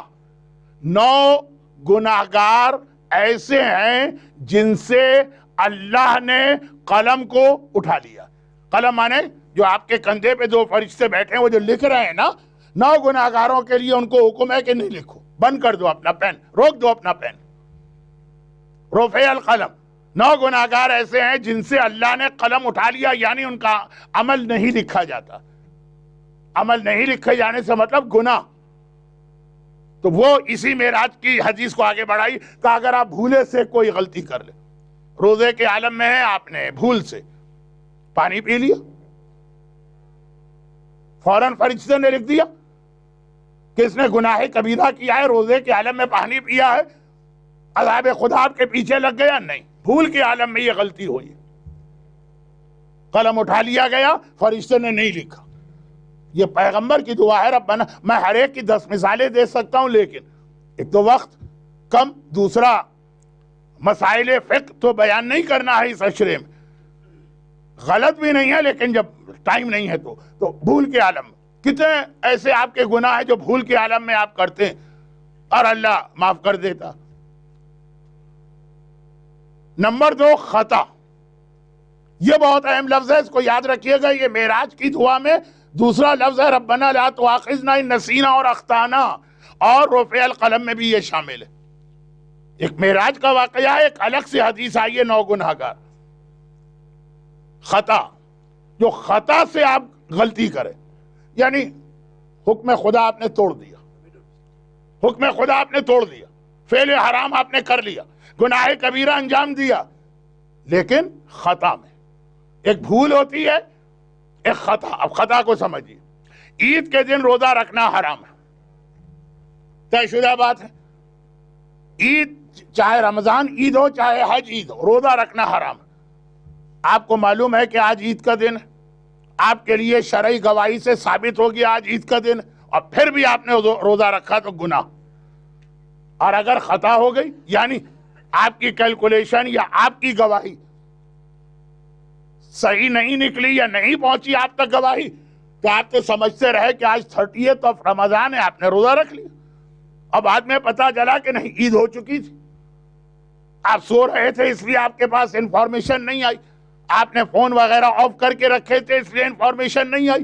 9 گناہگار ایسے ہیں جن سے اللہ نے قلم کو اٹھا لیا. قلم مانے جو آپ کے کندھے پہ 2 فرشتے بیٹھے ہیں، وہ جو لکھ رہے ہیں نا، 9 گناہگاروں کے لیے ان کو حکم ہے کہ نہیں لکھو، بند کر دو اپنا پین، روک دو اپنا پین. رفع القلم، 9 گناہگار ایسے ہیں جن سے اللہ نے قلم اٹھا لیا، یعنی ان کا عمل نہیں لکھا جاتا. عمل نہیں لکھے جانے سے مطلب گناہ. تو وہ اسی معراج کی حدیث کو آگے بڑھائی کہ اگر آپ بھولے سے کوئی غلطی کر لیں، روزے کے عالم میں ہے، آپ نے بھول سے پانی پی لیا، فوراً فرشتے نے لکھ دیا کہ اس نے گناہ کبیرہ کیا ہے، روزے کے عالم میں پانی پیا ہے، عذاب خدا آپ کے پیچھے لگ گیا. نہیں، بھول کے عالم میں یہ غلطی ہوئی، قلم اٹھا لیا گیا، فرشتے نے نہیں لکھا. یہ پیغمبر کی دعا ہے. ربنا، میں ہر ایک کی 10 مثالیں دے سکتا ہوں، لیکن ایک تو وقت کم، دوسرا مسائل فقہ تو بیان نہیں کرنا ہے اس اشرے میں. غلط بھی نہیں ہے، لیکن جب ٹائم نہیں ہے تو بھول کے عالم میں کتنے ایسے آپ کے گناہ ہیں جو بھول کے عالم میں آپ کرتے ہیں اور اللہ معاف کر دیتا. نمبر 2، خطا. یہ بہت اہم لفظ ہے، اس کو یاد رکھیے گا. یہ معراج کی دعا میں دوسرا لفظ ہے، ربنا لا تؤاخذنا ان نسینا اور اخطانا، اور رفع القلم میں بھی یہ شامل ہے. ایک معراج کا واقعہ ہے، ایک الگ سے حدیث آئی ہے 9 گناہگار. خطا، جو خطا سے آپ غلطی کریں، یعنی حکم خدا آپ نے توڑ دیا، حکم خدا آپ نے توڑ دیا، فعل حرام آپ نے کر لیا، گناہ کبیرہ انجام دیا، لیکن خطا میں ایک بھول ہوتی ہے، ایک خطا. اب خطا کو سمجھیے. عید کے دن روزہ رکھنا حرام ہے، طے شدہ بات ہے. عید، چاہے رمضان عید ہو چاہے حج عید ہو، روزہ رکھنا حرام ہے. آپ کو معلوم ہے کہ آج عید کا دن ہے، آپ کے لیے شرعی گواہی سے ثابت ہو گیا آج عید کا دن، اور پھر بھی آپ نے روزہ رکھا تو گناہ. اور اگر خطا ہو گئی، یعنی آپ کی کیلکولیشن یا آپ کی گواہی صحیح نہیں نکلی یا نہیں پہنچی آپ تک گواہی، تو آپ تو سمجھتے رہے کہ آج 30th آف رمضان ہے، آپ نے روزہ رکھ لیا. اب بعد میں پتا چلا کہ نہیں، عید ہو چکی تھی، آپ سو رہے تھے اس لیے آپ کے پاس انفارمیشن نہیں آئی، آپ نے فون وغیرہ آف کر کے رکھے تھے اس لیے انفارمیشن نہیں آئی.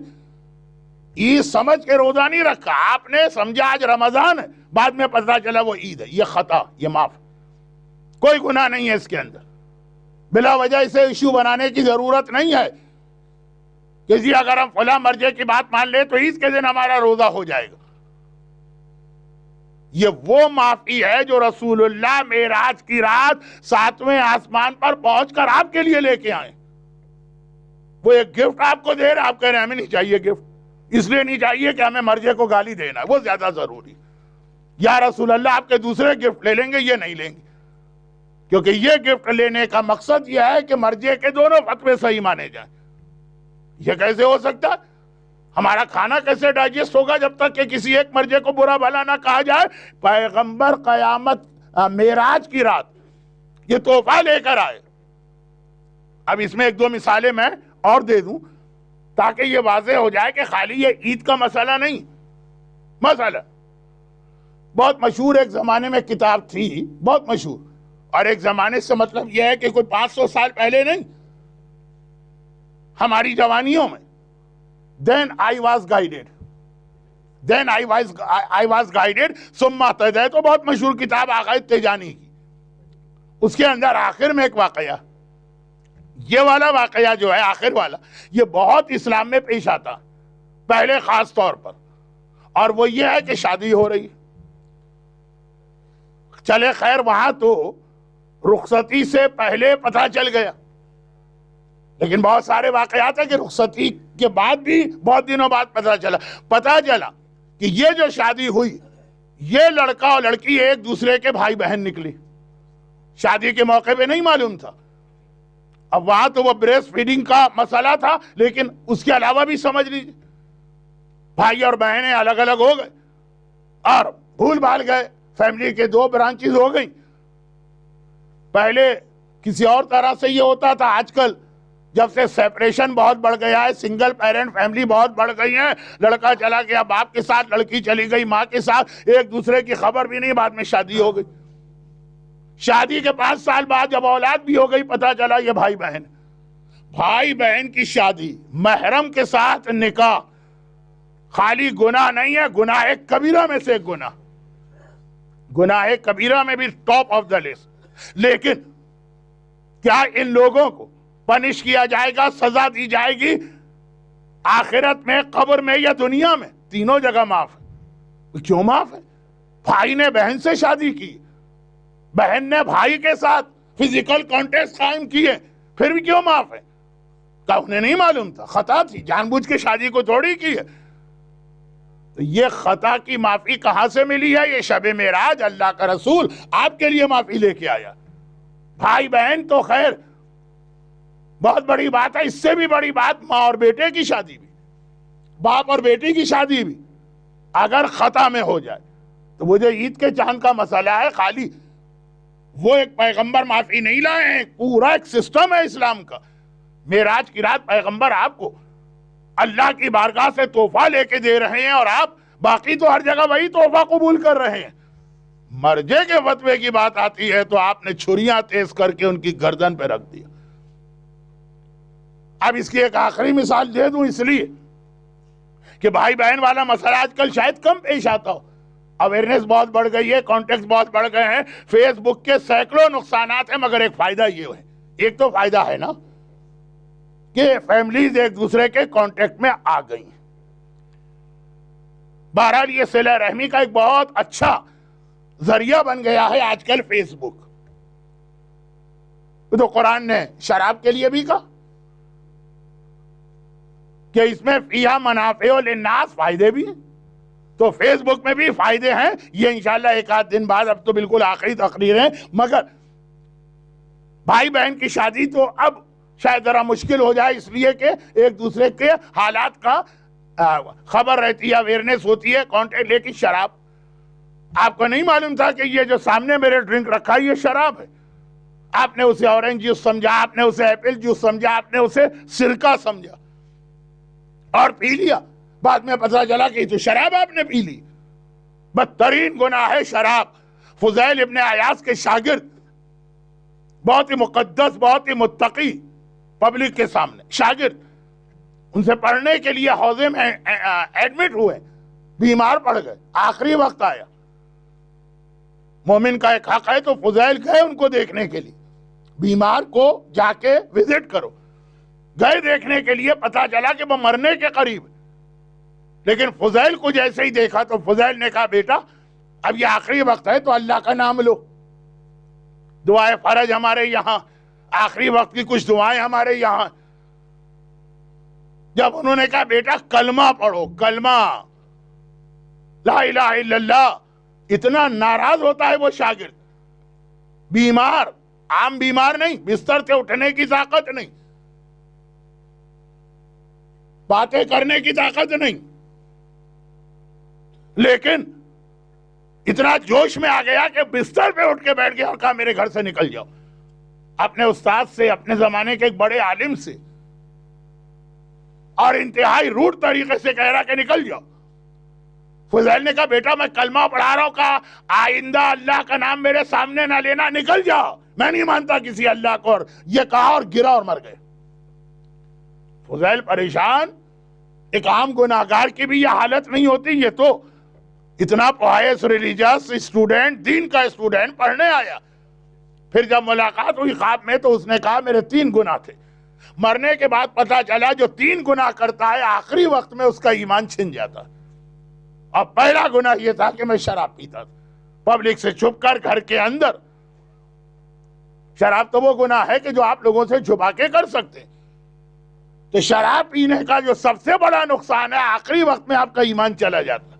عید سمجھ کے روزہ نہیں رکھا، آپ نے سمجھا آج رمضان ہے، بعد میں پتا چلا وہ عید ہے. یہ خطا، یہ معاف، کوئی گناہ نہیں ہے اس کے اندر. بلا وجہ اسے ایشو بنانے کی ضرورت نہیں ہے کہ جی اگر ہم فلاں مرجع کی بات مان لیں تو عید کے دن ہمارا روزہ ہو جائے گا. یہ وہ معافی ہے جو رسول اللہ معراج کی رات 7ویں آسمان پر پہنچ کر آپ کے لیے لے کے آئے. وہ ایک گفٹ آپ کو دے رہے، آپ کہہ رہے ہیں ہمیں نہیں چاہیے گفٹ، اس لیے نہیں چاہیے کہ ہمیں مرجع کو گالی دینا ہے، وہ زیادہ ضروری. یا رسول اللہ آپ کے دوسرے گفٹ لے لیں گے، یہ نہیں لیں گے، کیونکہ یہ گفٹ لینے کا مقصد یہ ہے کہ مرجع کے دونوں فتوے صحیح مانے جائیں۔ یہ کیسے ہو سکتا ہے؟ ہمارا کھانا کیسے ڈائجسٹ ہوگا جب تک کہ کسی ایک مرجع کو برا بھلا نہ کہا جائے؟ پیغمبر قیامت معراج کی رات یہ تحفہ لے کر آئے۔ اب اس میں ایک دو مثالیں میں اور دے دوں تاکہ یہ واضح ہو جائے کہ خالی یہ عید کا مسئلہ نہیں۔ مسئلہ بہت مشہور ایک زمانے میں کتاب تھی، بہت مشہور، اور ایک زمانے سے مطلب یہ ہے کہ کوئی 500 سال پہلے نہیں، ہماری جوانیوں میں۔ Then I was guided ثم اهتديت، تو بہت مشہور کتاب آغا تیجانی کی۔ اس کے اندر آخر میں ایک واقعہ، یہ والا واقعہ جو ہے آخر والا، یہ بہت اسلام میں پیش آتا پہلے خاص طور پر، اور وہ یہ ہے کہ شادی ہو رہی، چلے خیر وہاں تو رخصتی سے پہلے پتہ چل گیا، لیکن بہت سارے واقعات ہیں کہ رخصتی کے بعد بھی بہت دنوں بعد پتہ چلا کہ یہ جو شادی ہوئی، یہ لڑکا اور لڑکی ایک دوسرے کے بھائی بہن نکلی۔ شادی کے موقع پہ نہیں معلوم تھا۔ اب وہاں تو وہ بریسٹ فیڈنگ کا مسئلہ تھا، لیکن اس کے علاوہ بھی سمجھ لیجیے بھائی اور بہنیں الگ الگ ہو گئے اور بھول بھال گئے، فیملی کے دو برانچز ہو گئیں۔ پہلے کسی اور طرح سے یہ ہوتا تھا، آج کل جب سے سیپریشن بہت بڑھ گیا ہے، سنگل پیرنٹ فیملی بہت بڑھ گئی ہیں، لڑکا چلا گیا باپ کے ساتھ، لڑکی چلی گئی ماں کے ساتھ، ایک دوسرے کی خبر بھی نہیں، بعد میں شادی ہو گئی۔ شادی کے 5 سال بعد جب اولاد بھی ہو گئی، پتہ چلا یہ بھائی بہن کی شادی، محرم کے ساتھ نکاح، خالی گناہ نہیں ہے، گناہ کبیرہ میں سے ایک گناہ کبیرہ میں بھی ٹاپ آف دا لسٹ۔ لیکن کیا ان لوگوں کو پنش کیا جائے گا، سزا دی جائے گی آخرت میں، قبر میں یا دنیا میں؟ تینوں جگہ معاف ہے۔ کیوں معاف ہے؟ بھائی نے بہن سے شادی کی، بہن نے بھائی کے ساتھ فزیکل کانٹیکٹ قائم کیے، پھر بھی کیوں معاف ہے؟ کہ انہیں نہیں معلوم تھا، خطا تھی، جان بوجھ کے شادی کو تھوڑی کی ہے۔ تو یہ خطا کی معافی کہاں سے ملی ہے؟ یہ شب معراج اللہ کا رسول آپ کے لیے معافی لے کے آیا۔ بھائی بہن تو خیر بہت بڑی بات ہے، اس سے بھی بڑی بات ماں اور بیٹے کی شادی بھی، باپ اور بیٹی کی شادی بھی اگر خطا میں ہو جائے تو وہ جو عید کے چاند کا مسئلہ ہے، خالی وہ ایک پیغمبر معافی نہیں لائے ہیں، پورا ایک سسٹم ہے اسلام کا۔ معراج کی رات پیغمبر آپ کو اللہ کی بارگاہ سے تحفہ لے کے دے رہے ہیں، اور آپ باقی تو ہر جگہ وہی تحفہ قبول کر رہے ہیں۔ مرجے کے فتوے کی بات آتی ہے تو آپ نے چھریاں تیز کر کے ان کی گردن پہ رکھ دیا۔ اب اس کی ایک آخری مثال دے دوں، اس لیے کہ بھائی بہن والا مسئلہ آج کل شاید کم پیش آتا ہو، اویئرنیس بہت بڑھ گئی ہے، کانٹیکٹ بہت بڑھ گئے ہیں، فیس بک کے سینکڑوں نقصانات ہیں، مگر ایک فائدہ یہ ہے، ایک تو فائدہ ہے نا کہ فیملیز ایک دوسرے کے کانٹیکٹ میں آ گئی ہیں۔ بہرحال یہ صلہ رحمی کا ایک بہت اچھا ذریعہ بن گیا ہے آج کل فیس بک۔ تو قرآن نے شراب کے لیے بھی کہا کہ اس میں فیہا منافع للناس، فائدے بھی ہیں، تو فیس بک میں بھی فائدے ہیں۔ یہ انشاءاللہ ایک آدھ دن بعد، اب تو بالکل آخری تقریر ہے، مگر بھائی بہن کی شادی تو اب شاید ذرا مشکل ہو جائے، اس لیے کہ ایک دوسرے کے حالات کا خبر رہتی ہے، اویئرنیس ہوتی ہے، کانٹیکٹ۔ لیکن شراب آپ کو نہیں معلوم تھا کہ یہ جو سامنے میرے ڈرنک رکھا ہے یہ شراب ہے، آپ نے اسے اورنج جوس سمجھا، آپ نے اسے ایپل جوس سمجھا، آپ نے اسے سرکہ سمجھا اور پی لیا، بعد میں پتہ چلا کہ تو شراب آپ نے پی لی۔ بدترین گناہ ہے شراب۔ فضیل ابن عیاض کے شاگرد، بہت ہی مقدس، بہت ہی متقی، پبلک کے سامنے شاگرد، ان سے پڑھنے کے لیے حوضے میں ایڈمٹ ہوئے، بیمار پڑ گئے، آخری وقت آیا، مومن کا ایک حق ہے، تو فضیل گئے ان کو دیکھنے کے لیے، بیمار کو جا کے وزٹ کرو، گئے دیکھنے کے لیے، پتہ چلا کہ وہ مرنے کے قریب، لیکن فضیل کو جیسے ہی دیکھا تو فضیل نے کہا بیٹا اب یہ آخری وقت ہے تو اللہ کا نام لو، دعائے فرج ہمارے یہاں، آخری وقت کی کچھ دعائیں ہمارے یہاں۔ جب انہوں نے کہا بیٹا کلمہ پڑھو، کلمہ لا الہ الا اللہ اتنا ناراض ہوتا ہے وہ شاگرد، بیمار، عام بیمار نہیں، بستر سے اٹھنے کی طاقت نہیں، باتیں کرنے کی طاقت نہیں، لیکن اتنا جوش میں آ گیا کہ بستر پہ اٹھ کے بیٹھ گیا اور کہا میرے گھر سے نکل جاؤ، اپنے استاد سے، اپنے زمانے کے ایک بڑے عالم سے، اور انتہائی روڈ طریقے سے کہہ رہا کہ نکل جاؤ۔ فضیل نے کہا بیٹا میں کلمہ پڑھا رہا ہوں، کہا آئندہ اللہ کا نام میرے سامنے نہ لینا، نکل جاؤ، میں نہیں مانتا کسی اللہ کو، اور یہ کہا اور گرا اور مر گئے۔ فضیل پریشان، ایک عام گناہگار کی بھی یہ حالت نہیں ہوتی، یہ تو اتنا پوائس ریلیجس اسٹوڈنٹ، دین کا اسٹوڈنٹ پڑھنے آیا۔ پھر جب ملاقات ہوئی خواب میں تو اس نے کہا میرے 3 گناہ تھے، مرنے کے بعد پتا چلا جو 3 گناہ کرتا ہے آخری وقت میں اس کا ایمان چھن جاتا، اور پہلا گناہ یہ تھا کہ میں شراب پیتا تھا، پبلک سے چھپ کر گھر کے اندر۔ شراب تو وہ گناہ ہے کہ جو آپ لوگوں سے چھپا کے کر سکتے، تو شراب پینے کا جو سب سے بڑا نقصان ہے آخری وقت میں آپ کا ایمان چلا جاتا۔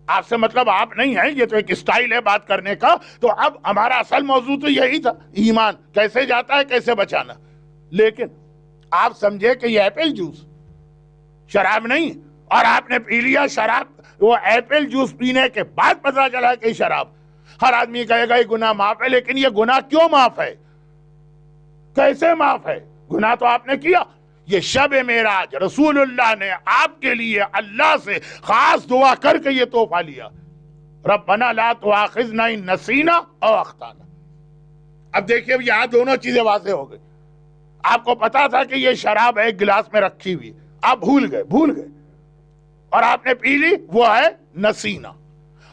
آپ سے مطلب آپ نہیں ہیں، یہ تو ایک اسٹائل ہے بات کرنے کا، تو اب ہمارا اصل موضوع تو یہی تھا، ایمان کیسے جاتا ہے، کیسے بچانا۔ لیکن آپ سمجھے کہ یہ ایپل جوس شراب نہیں، اور آپ نے پی لیا شراب، وہ ایپل جوس پینے کے بعد پتا چلا کہ شراب۔ ہر آدمی کہے گا یہ گناہ معاف ہے، لیکن یہ گناہ کیوں معاف ہے، کیسے معاف ہے؟ گناہ تو آپ نے کیا۔ یہ شب معراج رسول اللہ نے آپ کے لیے اللہ سے خاص دعا کر کے یہ تحفہ لیا، ربنا لا تؤاخذنا ان نسینا او اخطانا۔ اب دیکھیے یہاں دونوں چیزیں واضح ہو گئی۔ آپ کو پتا تھا کہ یہ شراب ایک گلاس میں رکھی ہوئی، آپ بھول گئے اور آپ نے پی لی، وہ ہے نسینا،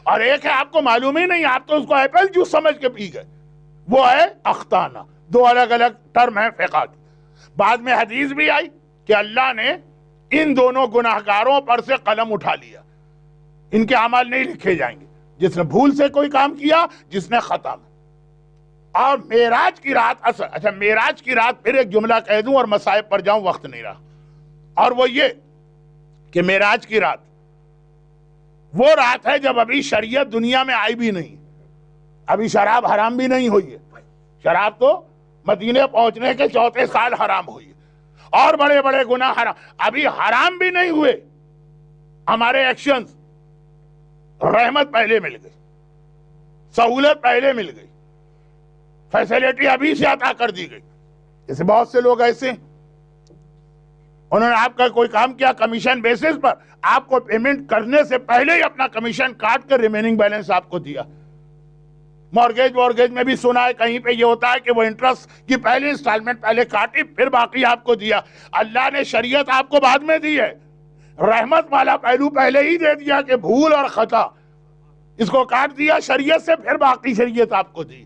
اور ایک ہے آپ کو معلوم ہی نہیں، آپ تو اس کو ایپل جوس سمجھ کے پی گئے، وہ ہے اخطانا۔ 2 الگ الگ ٹرم ہیں فقہ کی۔ بعد میں حدیث بھی آئی کہ اللہ نے ان دونوں گناہگاروں پر سے قلم اٹھا لیا، ان کے اعمال نہیں لکھے جائیں گے، جس نے بھول سے کوئی کام کیا، جس نے خطا میں۔ اور معراج کی رات، اچھا معراج کی رات پھر ایک جملہ کہہ دوں اور مصائب پر جاؤں، وقت نہیں رہا، اور وہ یہ کہ معراج کی رات وہ رات ہے جب ابھی شریعت دنیا میں آئی بھی نہیں، ابھی شراب حرام بھی نہیں ہوئی ہے، شراب تو مدینے پہنچنے کے 4 سال حرام ہوئی، اور بڑے بڑے گناہ حرام ابھی حرام بھی نہیں ہوئے۔ ہمارے ایکشنز، رحمت پہلے مل گئی، سہولت پہلے مل گئی، فیسیلیٹی ابھی سے عطا کر دی گئی۔ جیسے بہت سے لوگ ایسے ہیں، انہوں نے آپ کا کوئی کام کیا کمیشن بیسس پر، آپ کو پیمنٹ کرنے سے پہلے ہی اپنا کمیشن کاٹ کر ریمیننگ بیلنس آپ کو دیا۔ مورگیج میں بھی سنا ہے کہیں پہ یہ ہوتا ہے کہ وہ انٹرسٹ کی پہلی انسٹالمنٹ پہلے کاٹی پھر باقی آپ کو دیا۔ اللہ نے شریعت آپ کو بعد میں دی ہے، رحمت والا پہلو پہلے ہی دے دیا کہ بھول اور خطا، اس کو کاٹ دیا شریعت سے، پھر باقی شریعت آپ کو دی۔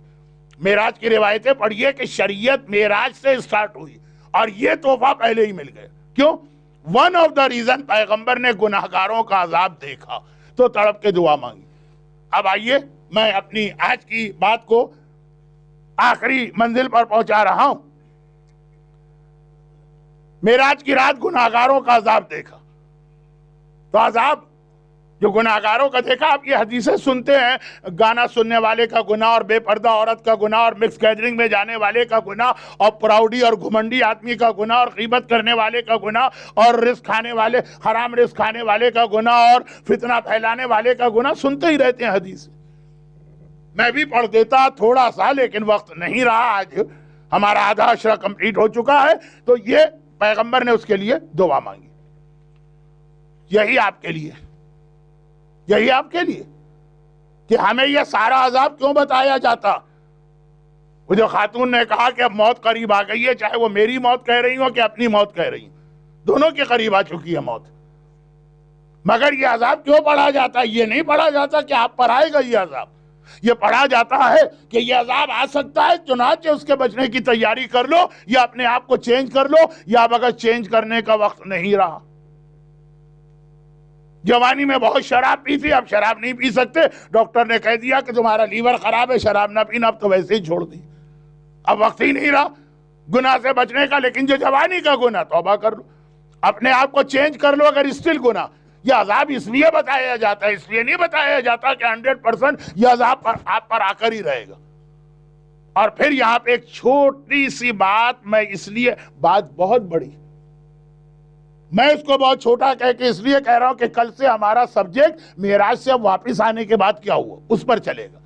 معراج کی روایتیں پڑھیے کہ شریعت معراج سے اسٹارٹ ہوئی، اور یہ تحفہ پہلے ہی مل گئے۔ کیوں؟ ون آف دا ریزن، پیغمبر نے گناہگاروں کا عذاب دیکھا تو تڑپ کے دعا مانگی۔ اب آئیے میں اپنی آج کی بات کو آخری منزل پر پہنچا رہا ہوں۔ معراج کی رات گناہگاروں کا عذاب دیکھا، تو عذاب جو گناہگاروں کا دیکھا، آپ یہ حدیثیں سنتے ہیں، گانا سننے والے کا گناہ، اور بے پردہ عورت کا گناہ، اور مکس گیدرنگ میں جانے والے کا گناہ، اور پراؤڈی اور گھمنڈی آدمی کا گناہ، اور غیبت کرنے والے کا گناہ، اور رزق کھانے والے، حرام رزق کھانے والے کا گناہ، اور فتنہ پھیلانے والے کا گناہ، سنتے ہی رہتے ہیں حدیث۔ میں بھی پڑھ دیتا تھوڑا سا، لیکن وقت نہیں رہا، آج ہمارا آدھا عشرہ کمپلیٹ ہو چکا ہے، تو یہ پیغمبر نے اس کے لیے دعا مانگی۔ یہی آپ کے لیے، یہی آپ کے لیے کہ ہمیں یہ سارا عذاب کیوں بتایا جاتا۔ وہ جو خاتون نے کہا کہ اب موت قریب آ گئی ہے، چاہے وہ میری موت کہہ رہی ہوں کہ اپنی موت کہہ رہی ہوں، دونوں کے قریب آ چکی ہے موت، مگر یہ عذاب کیوں پڑھا جاتا ہے؟ یہ نہیں پڑھا جاتا کہ آپ پر آئے گا یہ عذاب، یہ پڑھا جاتا ہے کہ یہ عذاب آ سکتا ہے، چنانچہ اس کے بچنے کی تیاری کر لو، یا اپنے آپ کو چینج کر لو، یا اب اگر چینج کرنے کا وقت نہیں رہا۔ جوانی میں بہت شراب پی تھی، اب شراب نہیں پی سکتے، ڈاکٹر نے کہہ دیا کہ تمہارا لیور خراب ہے، شراب نہ پینا، اب تو ویسے ہی چھوڑ دی، اب وقت ہی نہیں رہا گناہ سے بچنے کا۔ لیکن جو جوانی کا گناہ، توبہ کر لو، اپنے آپ کو چینج کر لو، اگر اسٹل گناہ، یہ عذاب اس لیے بتایا جاتا ہے، اس لیے نہیں بتایا جاتا کہ 100% یہ عذاب آپ پر آ کر ہی رہے گا۔ اور پھر یہاں پہ ایک چھوٹی سی بات، میں اس لیے بات بہت بڑی، میں اس کو بہت چھوٹا کہہ کے اس لیے کہہ رہا ہوں کہ کل سے ہمارا سبجیکٹ معراج سے واپس آنے کے بعد کیا ہوا اس پر چلے گا۔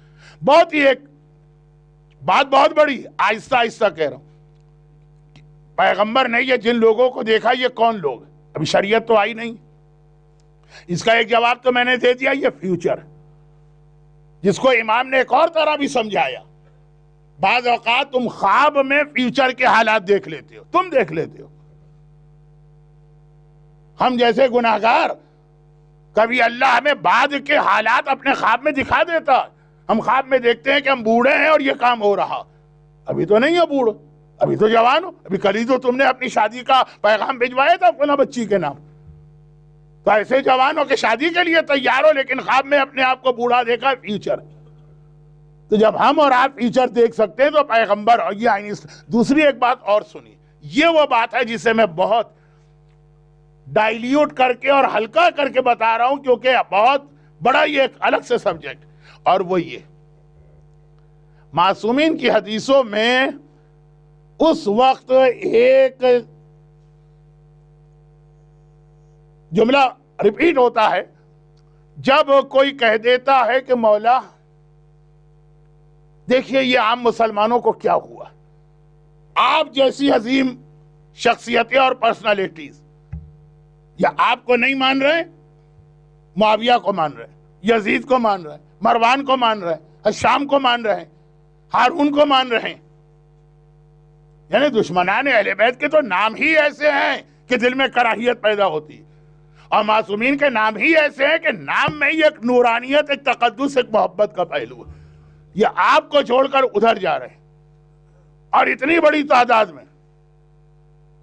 بہت ہی ایک بات بہت بڑی، آہستہ آہستہ کہہ رہا ہوں۔ پیغمبر نے یہ جن لوگوں کو دیکھا، یہ کون لوگ؟ ابھی شریعت تو آئی نہیں، اس کا ایک جواب تو میں نے دے دیا، یہ فیوچر، جس کو امام نے ایک اور طرح بھی سمجھایا۔ بعض اوقات تم خواب میں فیوچر کے حالات دیکھ لیتے ہو، تم دیکھ لیتے ہو۔ ہم جیسے گناہگار، کبھی اللہ ہمیں بعد کے حالات اپنے خواب میں دکھا دیتا۔ ہم خواب میں دیکھتے ہیں کہ ہم بوڑھے ہیں اور یہ کام ہو رہا، ابھی تو نہیں ہو بوڑھو، ابھی تو جوان ہو، ابھی کل ہی تو تم نے اپنی شادی کا پیغام بھجوایا تھا فلاں بچی کے نام، تو ایسے جوان ہو کہ شادی کے لیے تیار ہو، لیکن خواب میں اپنے آپ کو بوڑھا دیکھا، فیوچر۔ تو جب ہم اور آپ فیوچر دیکھ سکتے ہیں تو پیغمبر، اور یہ دوسری ایک بات اور سنی، یہ وہ بات ہے جسے میں بہت ڈائلیوٹ کر کے اور ہلکا کر کے بتا رہا ہوں، کیونکہ بہت بڑا یہ ایک الگ سے سبجیکٹ، اور وہ یہ معصومین کی حدیثوں میں اس وقت ایک جملہ ریپیٹ ہوتا ہے جب کوئی کہہ دیتا ہے کہ مولا دیکھیے یہ عام مسلمانوں کو کیا ہوا، آپ جیسی عظیم شخصیتیں اور پرسنالٹیز یا آپ کو نہیں مان رہے، معاویہ کو مان رہے، یزید کو مان رہے، مروان کو مان رہے، حشام کو مان رہے، ہارون کو مان رہے، یعنی دشمنان اہل بیت کے تو نام ہی ایسے ہیں کہ دل میں کراہیت پیدا ہوتی ہے، اور معصومین کے نام ہی ایسے ہیں کہ نام میں ہی ایک نورانیت، ایک تقدس، ایک محبت کا پہلو ہے۔ یہ آپ کو چھوڑ کر ادھر جا رہے ہیں اور اتنی بڑی تعداد میں،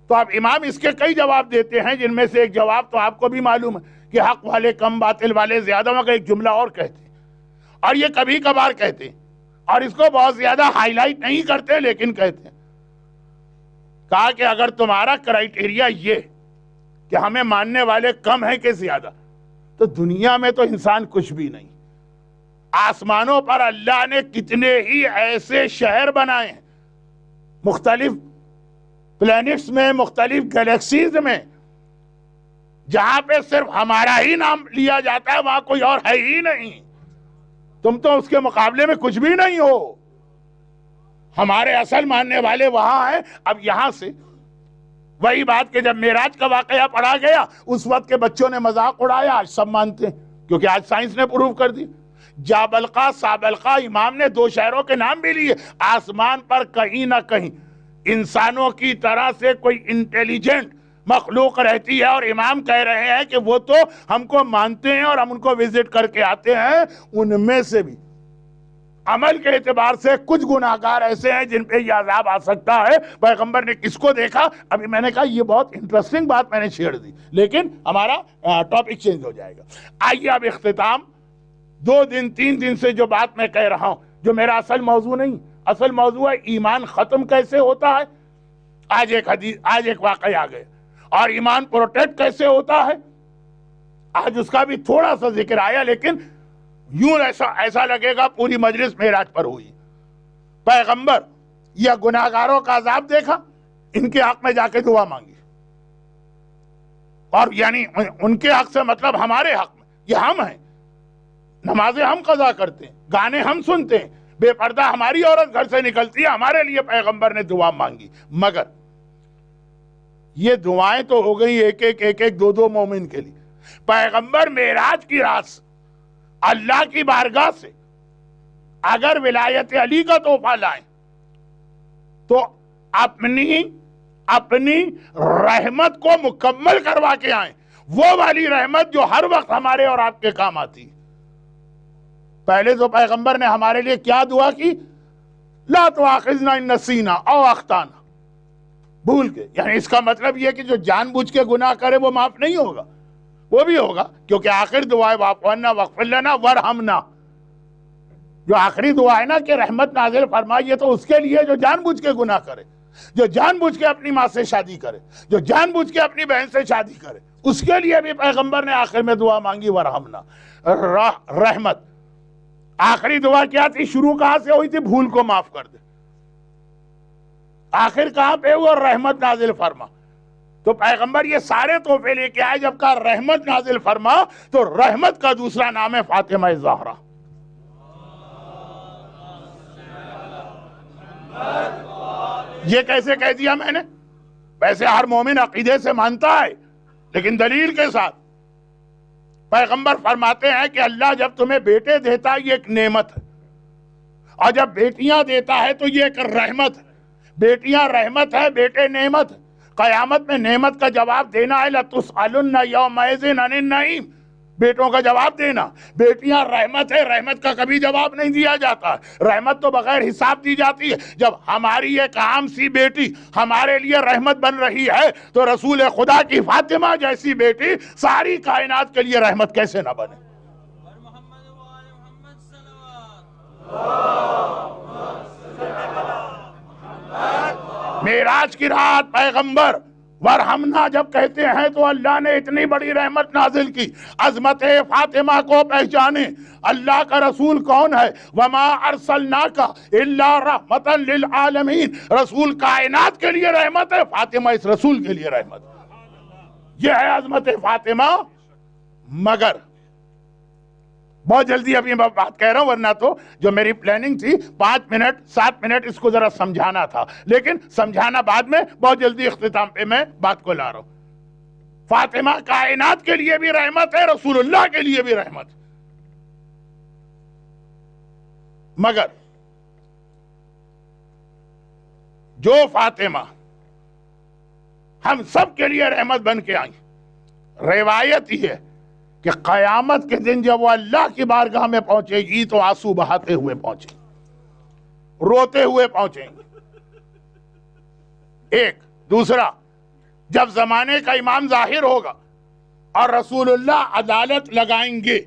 تو اب امام اس کے کئی جواب دیتے ہیں، جن میں سے ایک جواب تو آپ کو بھی معلوم ہے کہ حق والے کم باطل والے زیادہ، مگر ایک جملہ اور کہتے ہیں، اور یہ کبھی کبھار کہتے ہیں، اور اس کو بہت زیادہ ہائی لائٹ نہیں کرتے، لیکن کہتے ہیں، کہا کہ اگر تمہارا کرائیٹیریا یہ کہ ہمیں ماننے والے کم ہیں کہ زیادہ، تو دنیا میں تو انسان کچھ بھی نہیں۔ آسمانوں پر اللہ نے کتنے ہی ایسے شہر بنائے ہیں، مختلف پلینٹس میں، مختلف گیلیکسیز میں، جہاں پہ صرف ہمارا ہی نام لیا جاتا ہے، وہاں کوئی اور ہے ہی نہیں، تم تو اس کے مقابلے میں کچھ بھی نہیں ہو، ہمارے اصل ماننے والے وہاں ہیں۔ اب یہاں سے وہی بات کہ جب معراج کا واقعہ پڑھا گیا، اس وقت کے بچوں نے مذاق اڑایا، آج سب مانتے ہیں، کیونکہ آج سائنس نے پروف کر دی۔ جابلقا، سابلقا، امام نے دو شہروں کے نام بھی لیے۔ آسمان پر کہیں نہ کہیں انسانوں کی طرح سے کوئی انٹیلیجنٹ مخلوق رہتی ہے، اور امام کہہ رہے ہیں کہ وہ تو ہم کو مانتے ہیں اور ہم ان کو وزٹ کر کے آتے ہیں، ان میں سے بھی عمل کے اعتبار سے کچھ گناہگار ایسے ہیں جن پہ یہ عذاب آ سکتا ہے۔ پیغمبر نے کس کو دیکھا؟ ابھی میں نے کہا یہ بہت انٹرسٹنگ بات میں نے چھیڑ دی، لیکن ہمارا ٹاپک چینج ہو جائے گا۔ آئیے اب اختتام، 2 دن 3 دن سے جو بات میں کہہ رہا ہوں، جو میرا اصل موضوع نہیں، اصل موضوع ہے ایمان ختم کیسے ہوتا ہے۔ آج ایک واقعہ آ گیا، اور ایمان پروٹیکٹ کیسے ہوتا ہے، آج اس کا بھی تھوڑا سا ذکر آیا، لیکن یوں ایسا لگے گا پوری مجلس معراج پر ہوئی۔ پیغمبر یہ گناہگاروں کا عذاب دیکھا، ان کے حق میں جا کے دعا مانگی، اور یعنی ان کے حق سے مطلب ہمارے حق میں، یہ ہم ہیں، نمازیں ہم قضا کرتے ہیں، گانے ہم سنتے ہیں، بے پردہ ہماری عورت گھر سے نکلتی ہے، ہمارے لیے پیغمبر نے دعا مانگی۔ مگر یہ دعائیں تو ہو گئی ایک 2 مومن کے لیے۔ پیغمبر معراج کی رات اللہ کی بارگاہ سے اگر ولایت علی کا تحفہ لائیں تو اپنی رحمت کو مکمل کروا کے آئیں، وہ والی رحمت جو ہر وقت ہمارے اور آپ کے کام آتی۔ پہلے تو پیغمبر نے ہمارے لیے کیا دعا کی؟ لا تؤاخذنا ان نسینا او اخطانا، بھول کے، یعنی اس کا مطلب یہ کہ جو جان بوجھ کے گناہ کرے وہ معاف نہیں ہوگا، وہ بھی ہوگا، کیونکہ آخر دعا ہے واعف عنا واغفر لنا وارحمنا، جو آخری دعا ہے نا کہ رحمت نازل فرمائیے، تو اس کے لیے جو جان بوجھ کے گناہ کرے۔ جو جان بوجھ کے اپنی ماں سے شادی کرے، جو جان بوجھ کے اپنی بہن سے شادی کرے، اس کے لیے بھی پیغمبر نے آخر میں دعا مانگی ورحمنا، رحمت۔ آخری دعا کیا تھی؟ شروع کہاں سے ہوئی تھی؟ بھول کو معاف کر دے۔ آخر کہاں پہ ہوا؟ رحمت نازل فرما۔ تو پیغمبر یہ سارے تحفے لے کے آئے، جب کہا رحمت نازل فرما تو رحمت کا دوسرا نام ہے فاطمہ زہرا۔ یہ کیسے کہہ دیا میں نے؟ ویسے ہر مومن عقیدے سے مانتا ہے، لیکن دلیل کے ساتھ۔ پیغمبر فرماتے ہیں کہ اللہ جب تمہیں بیٹے دیتا ہے یہ ایک نعمت ہے، اور جب بیٹیاں دیتا ہے تو یہ ایک رحمت ہے۔ بیٹیاں رحمت ہے، بیٹے نعمت ہے۔ قیامت میں نعمت کا جواب دینا ہے، لَتُسْأَلُنَّ يَوْمَئِذٍ عَنِ النَّعِيمِ، بیٹوں کا جواب دینا۔ بیٹیاں رحمت ہے، رحمت کا کبھی جواب نہیں دیا جاتا۔ رحمت تو بغیر حساب دی جاتی ہے۔ جب ہماری ایک عام سی بیٹی ہمارے لیے رحمت بن رہی ہے تو رسول خدا کی فاطمہ جیسی بیٹی ساری کائنات کے لیے رحمت کیسے نہ بنے؟ معراج کی رات پیغمبر ورحمنا جب کہتے ہیں تو اللہ نے اتنی بڑی رحمت نازل کی۔ عظمت فاطمہ کو پہچانے، اللہ کا رسول کون ہے؟ وما ارسلناک الا رحمتا للعالمین، رسول کائنات کے لیے رحمت ہے، فاطمہ اس رسول کے لیے رحمت ہے۔ یہ ہے عظمت فاطمہ۔ مگر بہت جلدی ابھی میں بات کہہ رہا ہوں، ورنہ تو جو میری پلاننگ تھی 5 منٹ 7 منٹ اس کو ذرا سمجھانا تھا، لیکن سمجھانا بعد میں، بہت جلدی اختتام پہ میں بات کو لا رہا ہوں۔ فاطمہ کائنات کے لیے بھی رحمت ہے، رسول اللہ کے لیے بھی رحمت ہے۔ مگر جو فاطمہ ہم سب کے لیے رحمت بن کے آئیں، روایت یہ ہے کہ قیامت کے دن جب وہ اللہ کی بارگاہ میں پہنچے گی تو آنسو بہاتے ہوئے پہنچیں گے، روتے ہوئے پہنچیں گے۔ ایک دوسرا، جب زمانے کا امام ظاہر ہوگا اور رسول اللہ عدالت لگائیں گے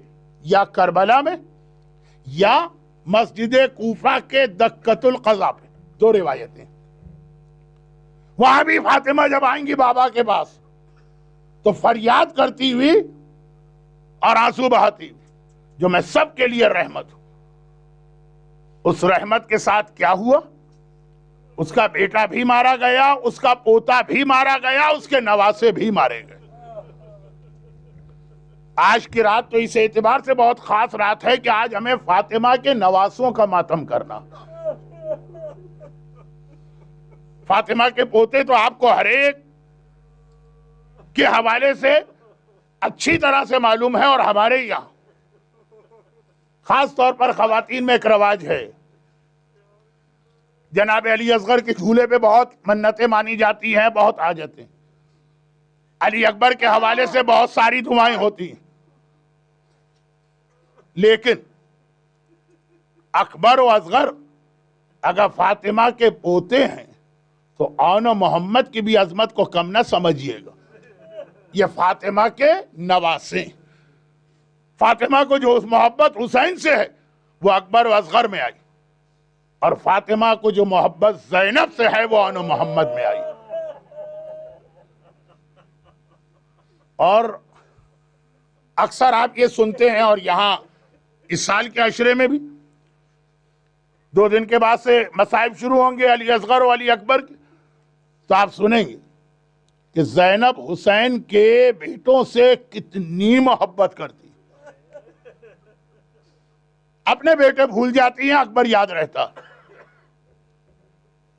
یا کربلا میں یا مسجد کوفہ کے دکۃ القضا پہ، دو روایتیں۔ وہاں بھی فاطمہ جب آئیں گی بابا کے پاس تو فریاد کرتی ہوئی اور آنسو بہاتی ہوئی، جو میں سب کے لیے رحمت ہوں۔ اس رحمت کے ساتھ کیا ہوا؟ اس کا بیٹا بھی مارا گیا، اس کا پوتا بھی مارا گیا، اس کے نواسے بھی مارے گئے۔ آج کی رات تو اس اعتبار سے بہت خاص رات ہے کہ آج ہمیں فاطمہ کے نواسوں کا ماتم کرنا۔ فاطمہ کے پوتے تو آپ کو ہر ایک کے حوالے سے اچھی طرح سے معلوم ہے، اور ہمارے یہاں خاص طور پر خواتین میں ایک رواج ہے، جناب علی اصغر کے جھولے پہ بہت منتیں مانی جاتی ہیں، بہت حاجتیں، علی اکبر کے حوالے سے بہت ساری دعائیں ہوتی ہیں، لیکن اکبر و اصغر اگر فاطمہ کے پوتے ہیں تو آن و محمد کی بھی عظمت کو کم نہ سمجھیے گا۔ یہ فاطمہ کے نواسے، فاطمہ کو جو محبت حسین سے ہے وہ اکبر و اصغر میں آئی، اور فاطمہ کو جو محبت زینب سے ہے وہ آن و محمد میں آئی۔ اور اکثر آپ یہ سنتے ہیں، اور یہاں اس سال کے عشرے میں بھی 2 دن کے بعد سے مصائب شروع ہوں گے علی اصغر و علی اکبر کے، تو آپ سنیں گے کہ زینب حسین کے بیٹوں سے کتنی محبت کرتی، اپنے بیٹے بھول جاتی ہیں، اکبر یاد رہتا۔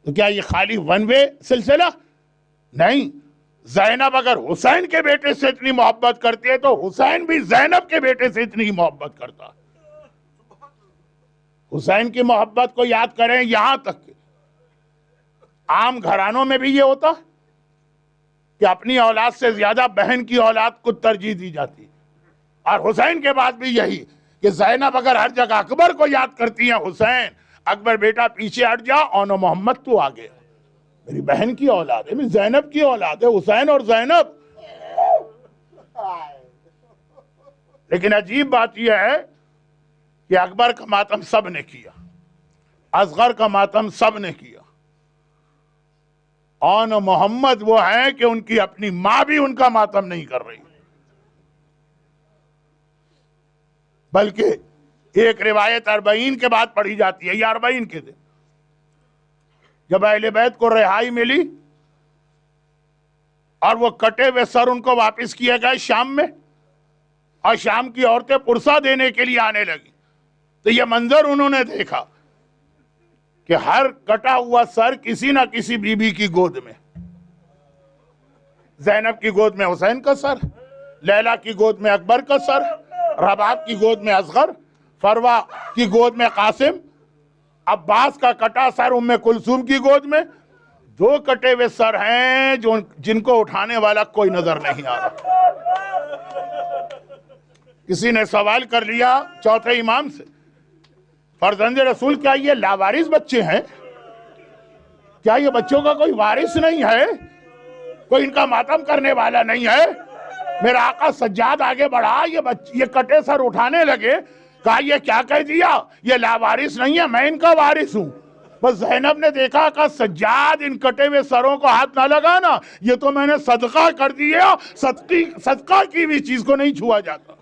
تو کیا یہ خالی ون وے سلسلہ؟ نہیں، زینب اگر حسین کے بیٹے سے اتنی محبت کرتی ہے تو حسین بھی زینب کے بیٹے سے اتنی محبت کرتا۔ حسین کی محبت کو یاد کریں، یہاں تک کہ عام گھرانوں میں بھی یہ ہوتا کہ اپنی اولاد سے زیادہ بہن کی اولاد کو ترجیح دی جاتی، اور حسین کے بعد بھی یہی کہ زینب اگر ہر جگہ اکبر کو یاد کرتی ہیں، حسین اکبر بیٹا پیچھے ہٹ جا، آن و محمد تو آگے، میری بہن کی اولاد ہے، میری زینب کی اولاد ہے، حسین اور زینب۔ لیکن عجیب بات یہ ہے کہ اکبر کا ماتم سب نے کیا، اصغر کا ماتم سب نے کیا، آن محمد وہ ہیں کہ ان کی اپنی ماں بھی ان کا ماتم نہیں کر رہی، بلکہ ایک روایت 40 کے بعد پڑھی جاتی ہے، یہ 40 کے دن جب اہل بیت کو رہائی ملی اور وہ کٹے ہوئے سر ان کو واپس کیے گئے شام میں، اور شام کی عورتیں پرسہ دینے کے لیے آنے لگی، تو یہ منظر انہوں نے دیکھا کہ ہر کٹا ہوا سر کسی نہ کسی بی بی کی گود میں، زینب کی گود میں حسین کا سر، لیلا کی گود میں اکبر کا سر، رباب کی گود میں اصغر، فروا کی گود میں قاسم، عباس کا کٹا سر ام کلثوم کی گود میں، 2 کٹے ہوئے سر ہیں جن کو اٹھانے والا کوئی نظر نہیں آ رہا۔ کسی نے سوال کر لیا چوتھے امام سے، فرزند رسول کیا یہ لاوارث بچے ہیں؟ کیا یہ بچوں کا کوئی وارث نہیں ہے؟ کوئی ان کا ماتم کرنے والا نہیں ہے؟ میرا آقا سجاد آگے بڑھا، یہ کٹے سر اٹھانے لگے، کہا یہ کیا کہہ دیا؟ یہ لاوارث نہیں ہے، میں ان کا وارث ہوں۔ بس زینب نے دیکھا، کہا سجاد ان کٹے ہوئے سروں کو ہاتھ نہ لگانا، یہ تو میں نے صدقہ کر دیا، صدقہ کی بھی چیز کو نہیں چھوا جاتا۔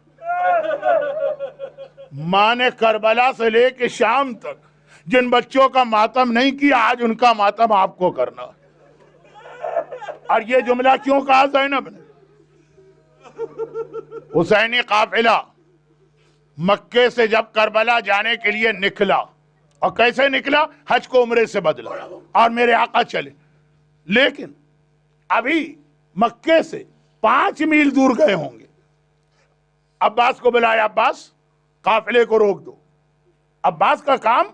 ماں نے کربلا سے لے کے شام تک جن بچوں کا ماتم نہیں کیا، آج ان کا ماتم آپ کو کرنا۔ اور یہ جملہ کیوں کہا زینب نے؟ حسینی قافلہ مکے سے جب کربلا جانے کے لیے نکلا، اور کیسے نکلا؟ حج کو عمرے سے بدلا اور میرے آقا چلے، لیکن ابھی مکے سے 5 میل دور گئے ہوں گے۔ عباس کو بلایا، عباس قافلے کو روک دو۔ عباس کا کام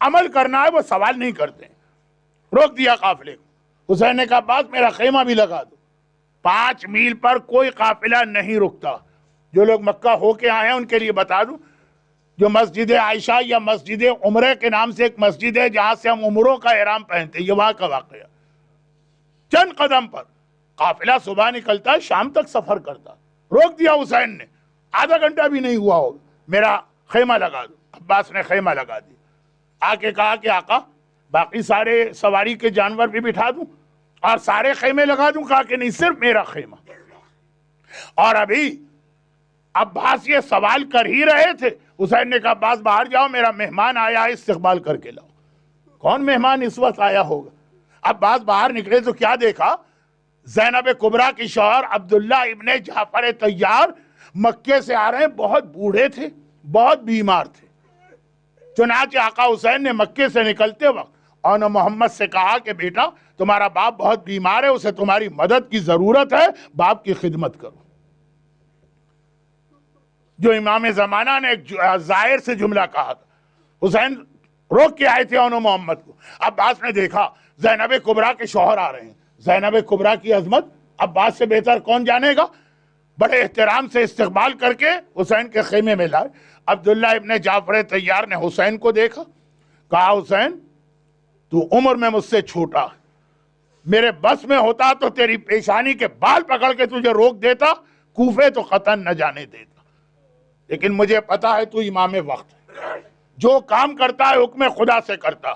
عمل کرنا ہے، وہ سوال نہیں کرتے ہیں۔ روک دیا قافلے کو۔ حسین نے کہا عباس میرا خیمہ بھی لگا دو۔ 5 میل پر کوئی قافلہ نہیں رکتا۔ جو لوگ مکہ ہو کے آئے ہیں ان کے لیے بتا دوں، جو مسجد عائشہ یا مسجد عمرے کے نام سے ایک مسجد ہے جہاں سے ہم عمروں کا احرام پہنتے ہیں، یہ وہاں کا واقعہ۔ چند قدم پر قافلہ صبح نکلتا ہے، شام تک سفر کرتا۔ روک دیا حسین نے، آدھا گھنٹہ بھی نہیں ہوا ہوگا، میرا خیمہ لگا دو۔ عباس نے خیمہ لگا دی، آ کے کہا کہ آقا باقی سارے سواری کے جانور بھی بٹھا دوں اور سارے خیمے لگا دوں؟ کہا کہ نہیں، صرف میرا خیمہ۔ اور ابھی عباس یہ سوال کر ہی رہے تھے، حسین نے کہا عباس باہر جاؤ، میرا مہمان آیا ہے، استقبال کر کے لاؤ۔ کون مہمان اس وقت آیا ہوگا؟ عباس باہر نکلے تو کیا دیکھا؟ زینب کبریٰ کی شوہر عبداللہ ابن جعفر طیار مکے سے آ رہے ہیں، بہت بوڑھے تھے، بہت بیمار تھے۔ چنانچہ آقا حسین نے مکے سے نکلتے وقت آن محمد سے کہا کہ بیٹا تمہارا باپ بہت بیمار ہے، اسے تمہاری مدد کی ضرورت ہے، باپ کی خدمت کرو۔ جو امام زمانہ نے ایک ظاہر سے جملہ کہا تھا، حسین روک کے آئے تھے آن محمد کو۔ عباس نے دیکھا زینب کبریٰ کے شوہر آ رہے ہیں، زینب کبریٰ کی عظمت عباس سے بہتر کون جانے گا؟ بڑے احترام سے استقبال کر کے حسین کے خیمے میں لائے۔ عبداللہ ابن جعفر طیار نے حسین کو دیکھا، کہا حسین تو عمر میں مجھ سے چھوٹا، میرے بس میں ہوتا تو تیری پیشانی کے بال پکڑ کے تجھے روک دیتا، کوفے تو قطعاً نہ جانے دیتا، لیکن مجھے پتا ہے تو امام وقت ہے، جو کام کرتا ہے حکم خدا سے کرتا۔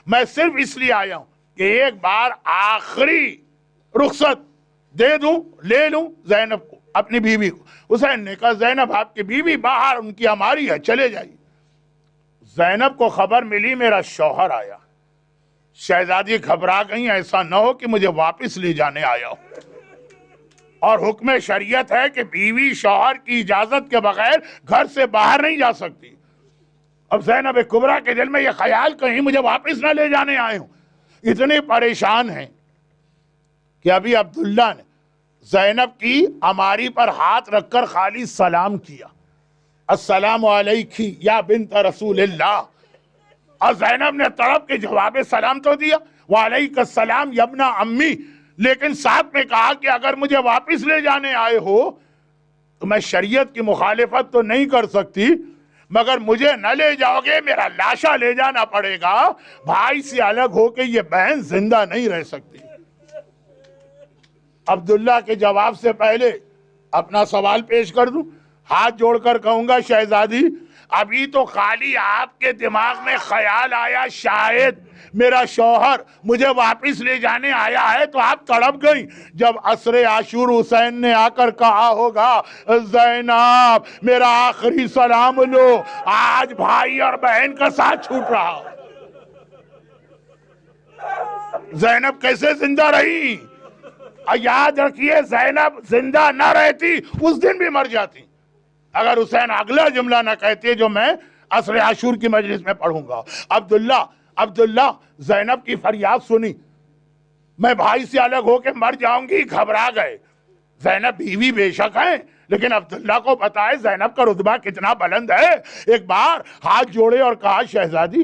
میں صرف اس لیے آیا ہوں کہ ایک بار آخری رخصت دے دوں، لے لوں زینب کو، اپنی بیوی کو۔ حسین نے کہا زینب آپ کی بیوی باہر، ان کی ہماری ہے، چلے جائیے۔ زینب کو خبر ملی میرا شوہر آیا، شہزادی گھبرا گئی، ایسا نہ ہو کہ مجھے واپس لے جانے آیا ہو، اور حکم شریعت ہے کہ بیوی شوہر کی اجازت کے بغیر گھر سے باہر نہیں جا سکتی۔ اب زینب کبریٰ کے دل میں یہ خیال کہیں مجھے واپس نہ لے جانے آئے ہوں، اتنے پریشان ہیں کہ ابھی عبداللہ نے زینب کی اماری پر ہاتھ رکھ کر خالی سلام کیا، السلام علیکی یا بنت رسول اللہ، اور زینب نے تڑپ کے جواب سلام تو دیا، وعلیک السلام یا ابن امی، لیکن ساتھ میں کہا کہ اگر مجھے واپس لے جانے آئے ہو تو میں شریعت کی مخالفت تو نہیں کر سکتی، مگر مجھے نہ لے جاؤ گے میرا لاشا لے جانا پڑے گا، بھائی سے الگ ہو کے یہ بہن زندہ نہیں رہ سکتی۔ عبداللہ کے جواب سے پہلے اپنا سوال پیش کر دوں، ہاتھ جوڑ کر کہوں گا شہزادی ابھی تو خالی آپ کے دماغ میں خیال آیا شاید میرا شوہر مجھے واپس لے جانے آیا ہے تو آپ تڑپ گئی. جب عصر عاشور حسین نے آ کر کہا ہوگا زینب میرا آخری سلام لو، آج بھائی اور بہن کا ساتھ چھوٹ رہا. زینب کیسے زندہ رہی؟ یاد رکھیے زینب زندہ نہ رہتی اس دن بھی مر جاتی اگر حسین اگلا جملہ نہ کہتے جو میں عصر عاشور کی مجلس میں پڑھوں گا. عبداللہ زینب کی فریاد سنی، میں بھائی سے الگ ہو کے مر جاؤں گی، گھبرا گئے. زینب بیوی بے شک ہیں لیکن عبداللہ کو پتا ہے زینب کا رتبہ کتنا بلند ہے. ایک بار ہاتھ جوڑے اور کہا شہزادی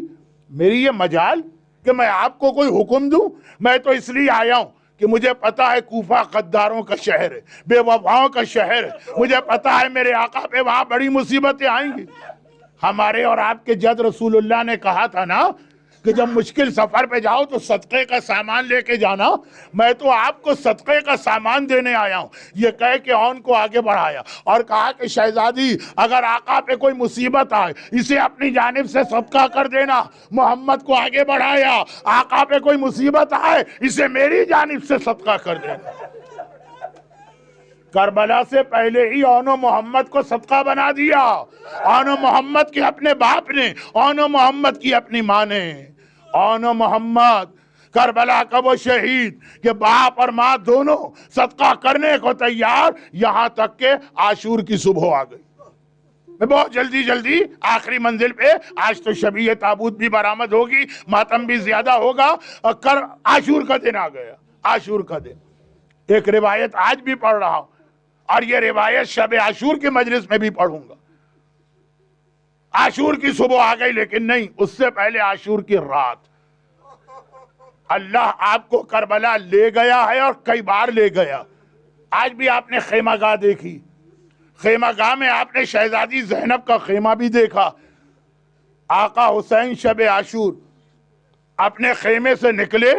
میری یہ مجال کہ میں آپ کو کوئی حکم دوں؟ میں تو اس لیے آیا ہوں کہ مجھے پتا ہے کوفہ غداروں کا شہر ہے، بے وفاؤں کا شہر ہے، مجھے پتا ہے میرے آقا پہ وہاں بڑی مصیبتیں آئیں گی. ہمارے اور آپ کے جد رسول اللہ نے کہا تھا نا کہ جب مشکل سفر پہ جاؤ تو صدقے کا سامان لے کے جانا، میں تو آپ کو صدقے کا سامان دینے آیا ہوں. یہ کہہ کے اون کو آگے بڑھایا اور کہا کہ شہزادی اگر آقا پہ کوئی مصیبت آئے اسے اپنی جانب سے صدقہ کر دینا. محمد کو آگے بڑھایا، آقا پہ کوئی مصیبت آئے اسے میری جانب سے صدقہ کر دینا. کربلا سے پہلے ہی اون و محمد کو صدقہ بنا دیا. اون و محمد کے اپنے باپ نے، اون و محمد کی اپنی ماں نے. اون و محمد کربلا کا وہ شہید کہ باپ اور ماں دونوں صدقہ کرنے کو تیار، یہاں تک کہ عاشور کی صبح آ گئی. میں بہت جلدی آخری منزل پہ، آج تو شبیہ تابوت بھی برآمد ہوگی، ماتم بھی زیادہ ہوگا، عاشور کا دن آ گیا. عاشور کا دن ایک روایت آج بھی پڑھ رہا ہوں اور یہ روایت شب عاشور کی مجلس میں بھی پڑھوں گا. عاشور کی صبح آ گئی لیکن نہیں، اس سے پہلے عاشور کی رات. اللہ آپ کو کربلا لے گیا ہے اور کئی بار لے گیا. آج بھی آپ نے خیمہ گاہ دیکھی، خیمہ گاہ میں آپ نے شہزادی زینب کا خیمہ بھی دیکھا. آقا حسین شب عاشور اپنے خیمے سے نکلے،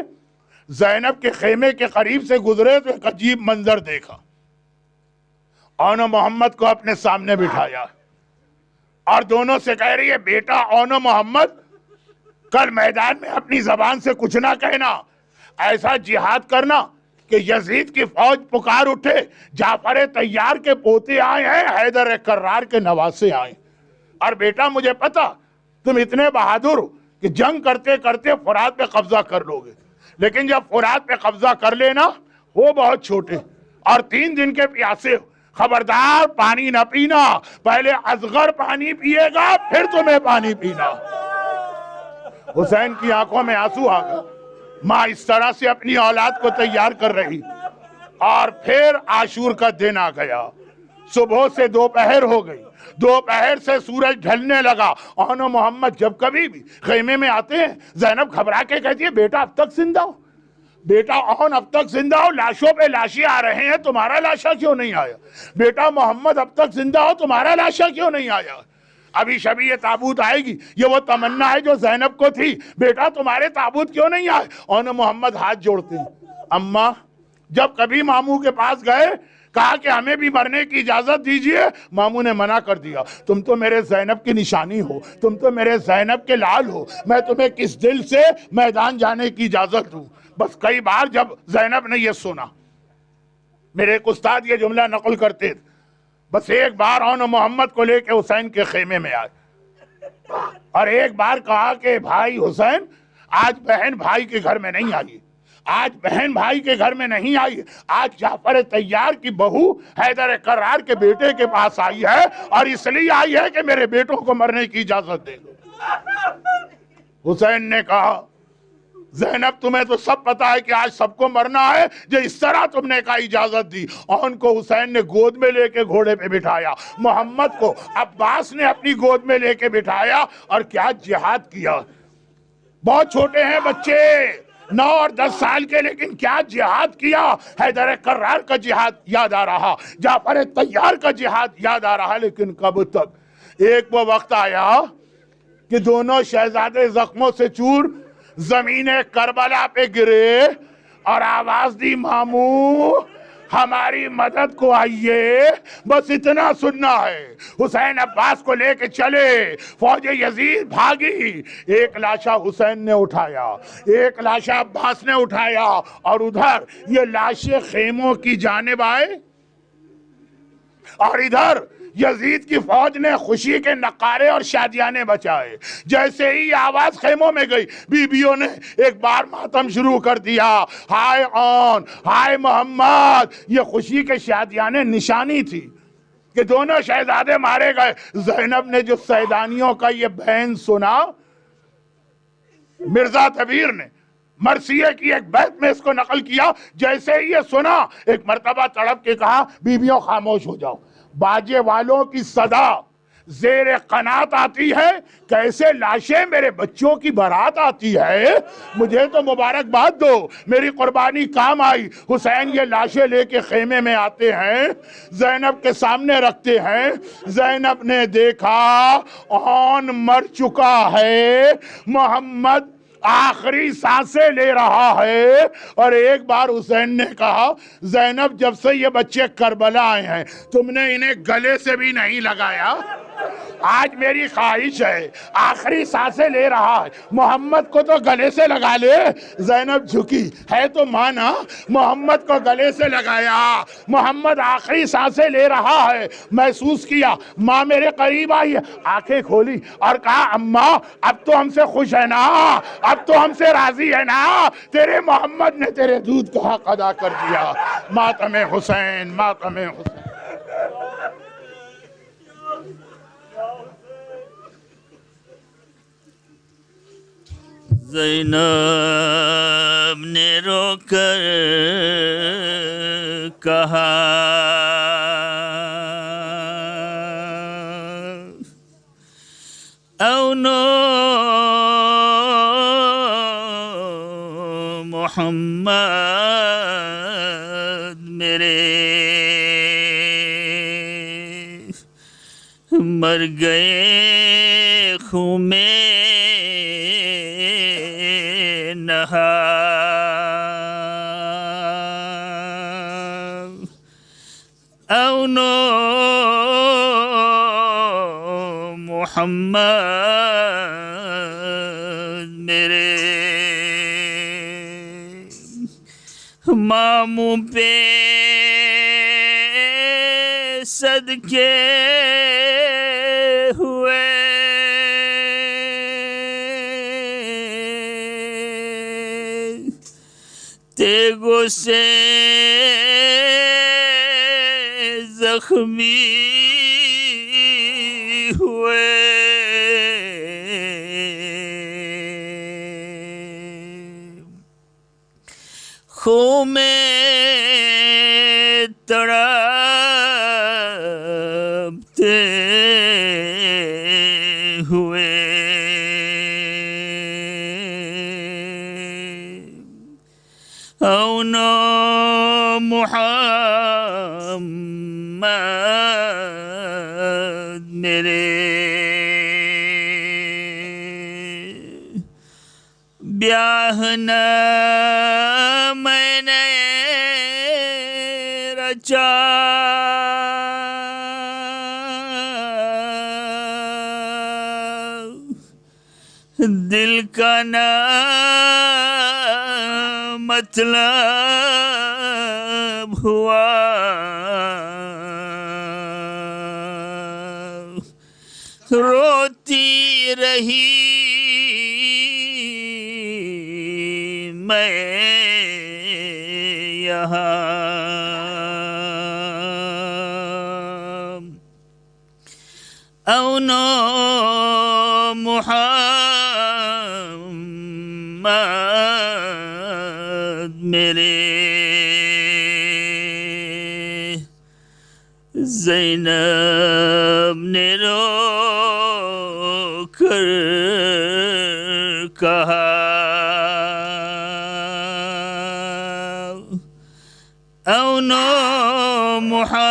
زینب کے خیمے کے قریب سے گزرے تو ایک عجیب منظر دیکھا. اون و محمد کو اپنے سامنے بٹھایا اور دونوں سے کہہ رہی ہے بیٹا اون و محمد کل میدان میں اپنی زبان سے کچھ نہ کہنا، ایسا جہاد کرنا کہ یزید کی فوج پکار اٹھے جعفر طیار کے پوتے آئے ہیں، حیدر کرار کے نواسے آئے. اور بیٹا مجھے پتا تم اتنے بہادر ہو کہ جنگ کرتے کرتے فرات پہ قبضہ کر لو گے، لیکن جب فرات پہ قبضہ کر لینا وہ بہت چھوٹے اور 3 دن کے پیاسے ہو، خبردار پانی نہ پینا، پہلے اصغر پانی پیے گا پھر تمہیں پانی پینا. حسین کی آنکھوں میں آنسو آ گئے. ماں اس طرح سے اپنی اولاد کو تیار کر رہی اور پھر عاشور کا دن آ گیا. صبح سے دوپہر ہو گئی، دوپہر سے سورج ڈھلنے لگا. اون و محمد جب کبھی بھی خیمے میں آتے ہیں زینب گھبرا کے کہتی ہے بیٹا اب تک زندہ ہو، بیٹا اون اب تک زندہ ہو، لاشوں پہ لاشیں آ رہے ہیں تمہارا لاشا کیوں نہیں آیا؟ بیٹا محمد اب تک زندہ ہو، تمہارا لاشا کیوں نہیں آیا؟ ابھی شبیہ تابوت آئے گی، یہ وہ تمنا ہے جو زینب کو تھی، بیٹا تمہارے تابوت کیوں نہیں آئے؟ اون محمد ہاتھ جوڑتے ہیں. اماں جب کبھی ماموں کے پاس گئے کہا کہ ہمیں بھی مرنے کی اجازت دیجئے، ماموں نے منع کر دیا. تم تو میرے زینب کی نشانی ہو، تم تو میرے زینب کے لال ہو، میں تمہیں کس دل سے میدان جانے کی اجازت دوں؟ بس کئی بار جب زینب نے یہ سنا، میرے ایک استاد یہ جملہ نقل کرتے تھے، بس ایک بار اون محمد کو لے کے حسین کے خیمے میں آئے اور ایک بار کہا کہ بھائی حسین آج بہن بھائی کے گھر میں نہیں آئی، آج بہن بھائی کے گھر میں نہیں آئی، آج جعفر طیار کی بہو حیدر کرار کے بیٹے کے پاس آئی ہے اور اس لیے آئی ہے کہ میرے بیٹوں کو مرنے کی اجازت دے دو. حسین نے کہا زینب تمہیں تو سب پتا ہے کہ آج سب کو مرنا ہے، جو اس طرح تم نے کہا اجازت دی. اون کو حسین نے گود میں لے کے گھوڑے پہ بٹھایا، محمد کو عباس نے اپنی گود میں لے کے بٹھایا اور کیا جہاد کیا. بہت چھوٹے ہیں بچے، 9 اور 10 سال کے، لیکن کیا جہاد کیا. حیدر کرار کا جہاد یاد آ رہا، جعفر طیار کا جہاد یاد آ رہا، لیکن کب تک؟ ایک وہ وقت آیا کہ دونوں شہزادے زخموں سے چور زمین کربلا پہ گرے اور آواز دی ماموں ہماری مدد کو آئیے، بس اتنا سننا ہے۔ حسین عباس کو لے کے چلے، فوج یزید بھاگی، ایک لاشا حسین نے اٹھایا، ایک لاشا عباس نے اٹھایا، اور ادھر یہ لاشیں خیموں کی جانب آئے، اور ادھر یزید کی فوج نے خوشی کے نقارے اور شادیانے بچائے۔ جیسے ہی آواز خیموں میں گئی، بیویوں نے ایک بار ماتم شروع کر دیا، ہائے آن، ہائے محمد۔ یہ خوشی کے شادیانے نشانی تھی کہ دونوں شہزادے مارے گئے۔ زینب نے جو سیدانیوں کا یہ بیان سنا، مرزا طبیر نے مرثیے کی ایک بیت میں اس کو نقل کیا، جیسے ہی یہ سنا ایک مرتبہ تڑپ کے کہا، بیویوں خاموش ہو جاؤ۔ باجے والوں کی صدا زیر قنات آتی ہے، کیسے لاشیں میرے بچوں کی بارات آتی ہے۔ مجھے تو مبارکباد دو، میری قربانی کام آئی۔ حسین یہ لاشیں لے کے خیمے میں آتے ہیں، زینب کے سامنے رکھتے ہیں۔ زینب نے دیکھا آن مر چکا ہے، محمد آخری سانسیں لے رہا ہے۔ اور ایک بار حسین نے کہا، زینب جب سے یہ بچے کربلا آئے ہیں تم نے انہیں گلے سے بھی نہیں لگایا۔ آج میری خواہش ہے، آخری سانسیں لے رہا ہے، محمد کو تو گلے سے لگا لے۔ زینب جھکی، ہے تو مانا، محمد کو گلے سے لگایا۔ محمد آخری سانسیں لے رہا ہے، محسوس کیا، ماں میرے قریب آئی، آنکھیں کھولی اور کہا، اماں اب تو ہم سے خوش ہے نا، اب تو ہم سے راضی ہے نا، تیرے محمد نے تیرے دودھ کا حق ادا کر دیا۔ ماتم حسین، ماتم حسین۔ زینب نے رو کر کہا، او نو محمد میرے مر گئے خون میں نہا، او نو محمد میرے ماموں پہ صدقے ہوئے، تیگو سے زخمی ہوئے، خون میں تڑپتے ہوئے، او نو محمد میرے بیاہ نہ میں نے رچا، دل کا نہ مطلب ہوا، روتی رہی میں یہاں، او نو محمد میرے زینب نے رو کر کہا، او نو محمد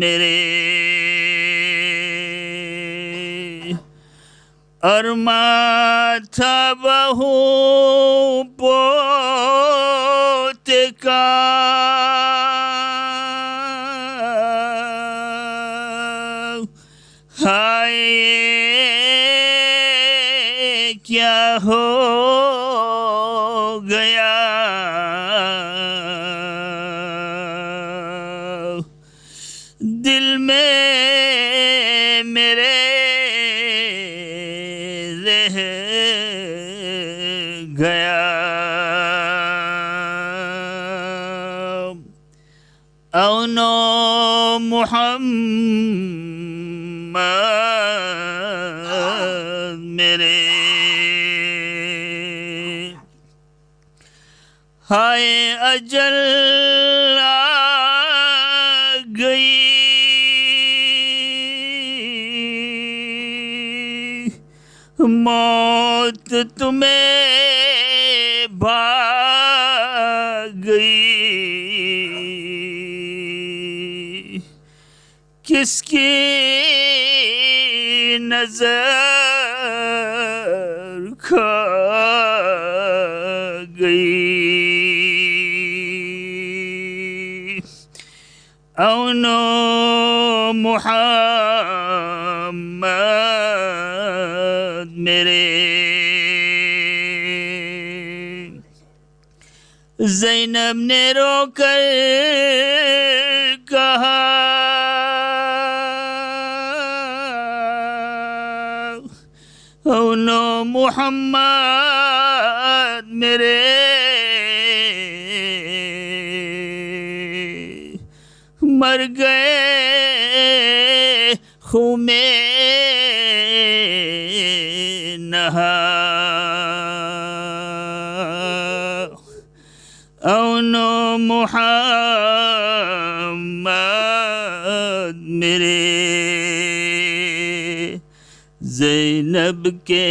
میرے ارمان تھا بہو دل میں میرے رہ گیا اونو محمد میرے ہائے اجل آ گئی موت تمہیں بھاگ گئی کس کی نظر کھا گئی اونو محمد میرے زینب نے رو کر کہا اونو محمد میرے مر گئے خون میں نہا اونو محمد میرے زینب کے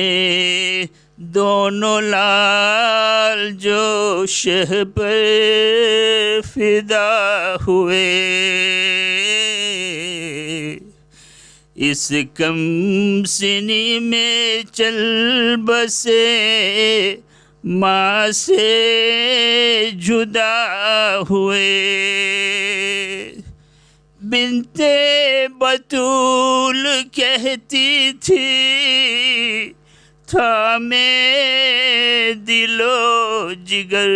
دونوں لال جو شہ پر فدا ہوئے اس کم سنی میں چل بسے ماں سے جدا ہوئے بنت بطول کہتی تھی تھا میں دل و جگر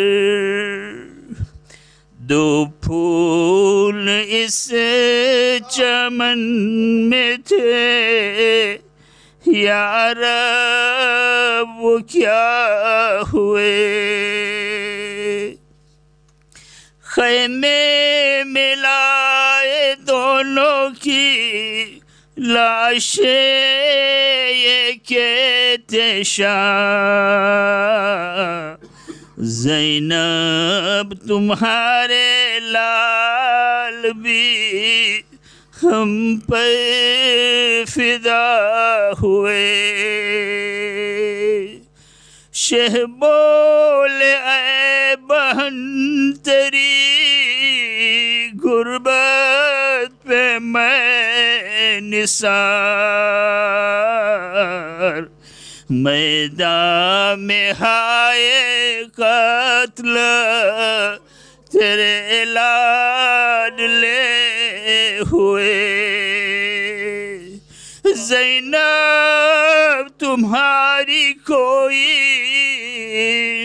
دو پھول اس چمن میں تھے یا رب وہ کیا ہوئے خیمے میں لائے دونوں کی لاشیں یہ کہتے شاہ زینب تمہارے لال بھی ہم پر فدا ہوئے شہ بولے اے بہن تیری غربت پہ میں نثار میدان میں ہائے قتل تیرے لاڈلے ہوئے زینب تمہاری کوئی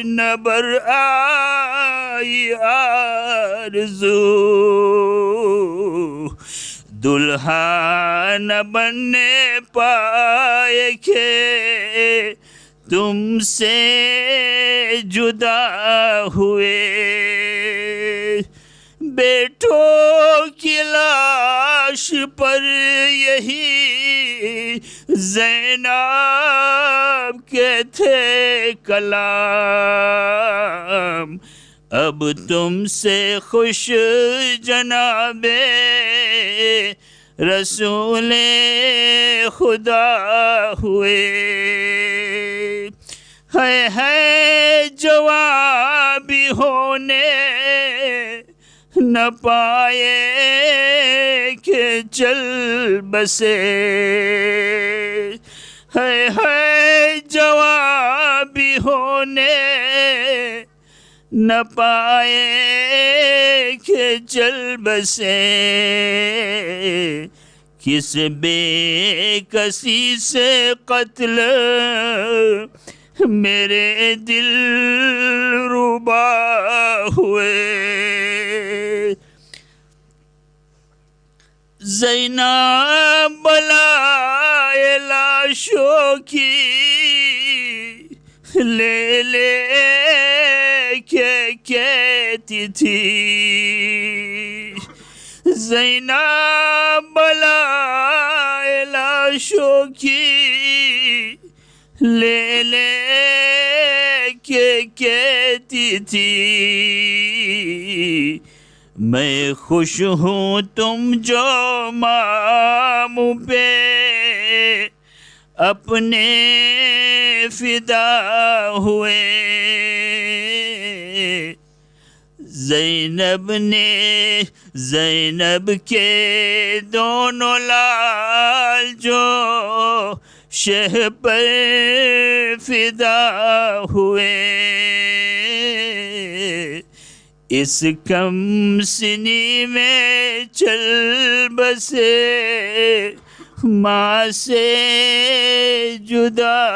نہ بر آئی آرزو دلہا نہ بننے پائے کہ تم سے جدا ہوئے بیٹوں کی لاش پر یہی زینب کے تھے کلام اب تم سے خوش جناب رسول خدا ہوئے ہے جوابی ہونے نہ پائے کہ چل بسے ہے جوابی ہونے نہ پائے کہ چل بسے کس بے کسی سے قتل میرے دل ربا ہوئے. زینب بلائے لاشوں کی لے لے کے کہتی تھی. زینب بلائے لاشوں کی لے لے کے کہتی تھی. میں خوش ہوں تم جو مام پہ اپنے فدا ہوئے. زینب کے دونوں لال جو شہ پر فدا ہوئے. اس کم سنی میں چل بسے ماں سے جدا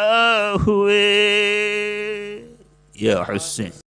ہوئے. یا حسین.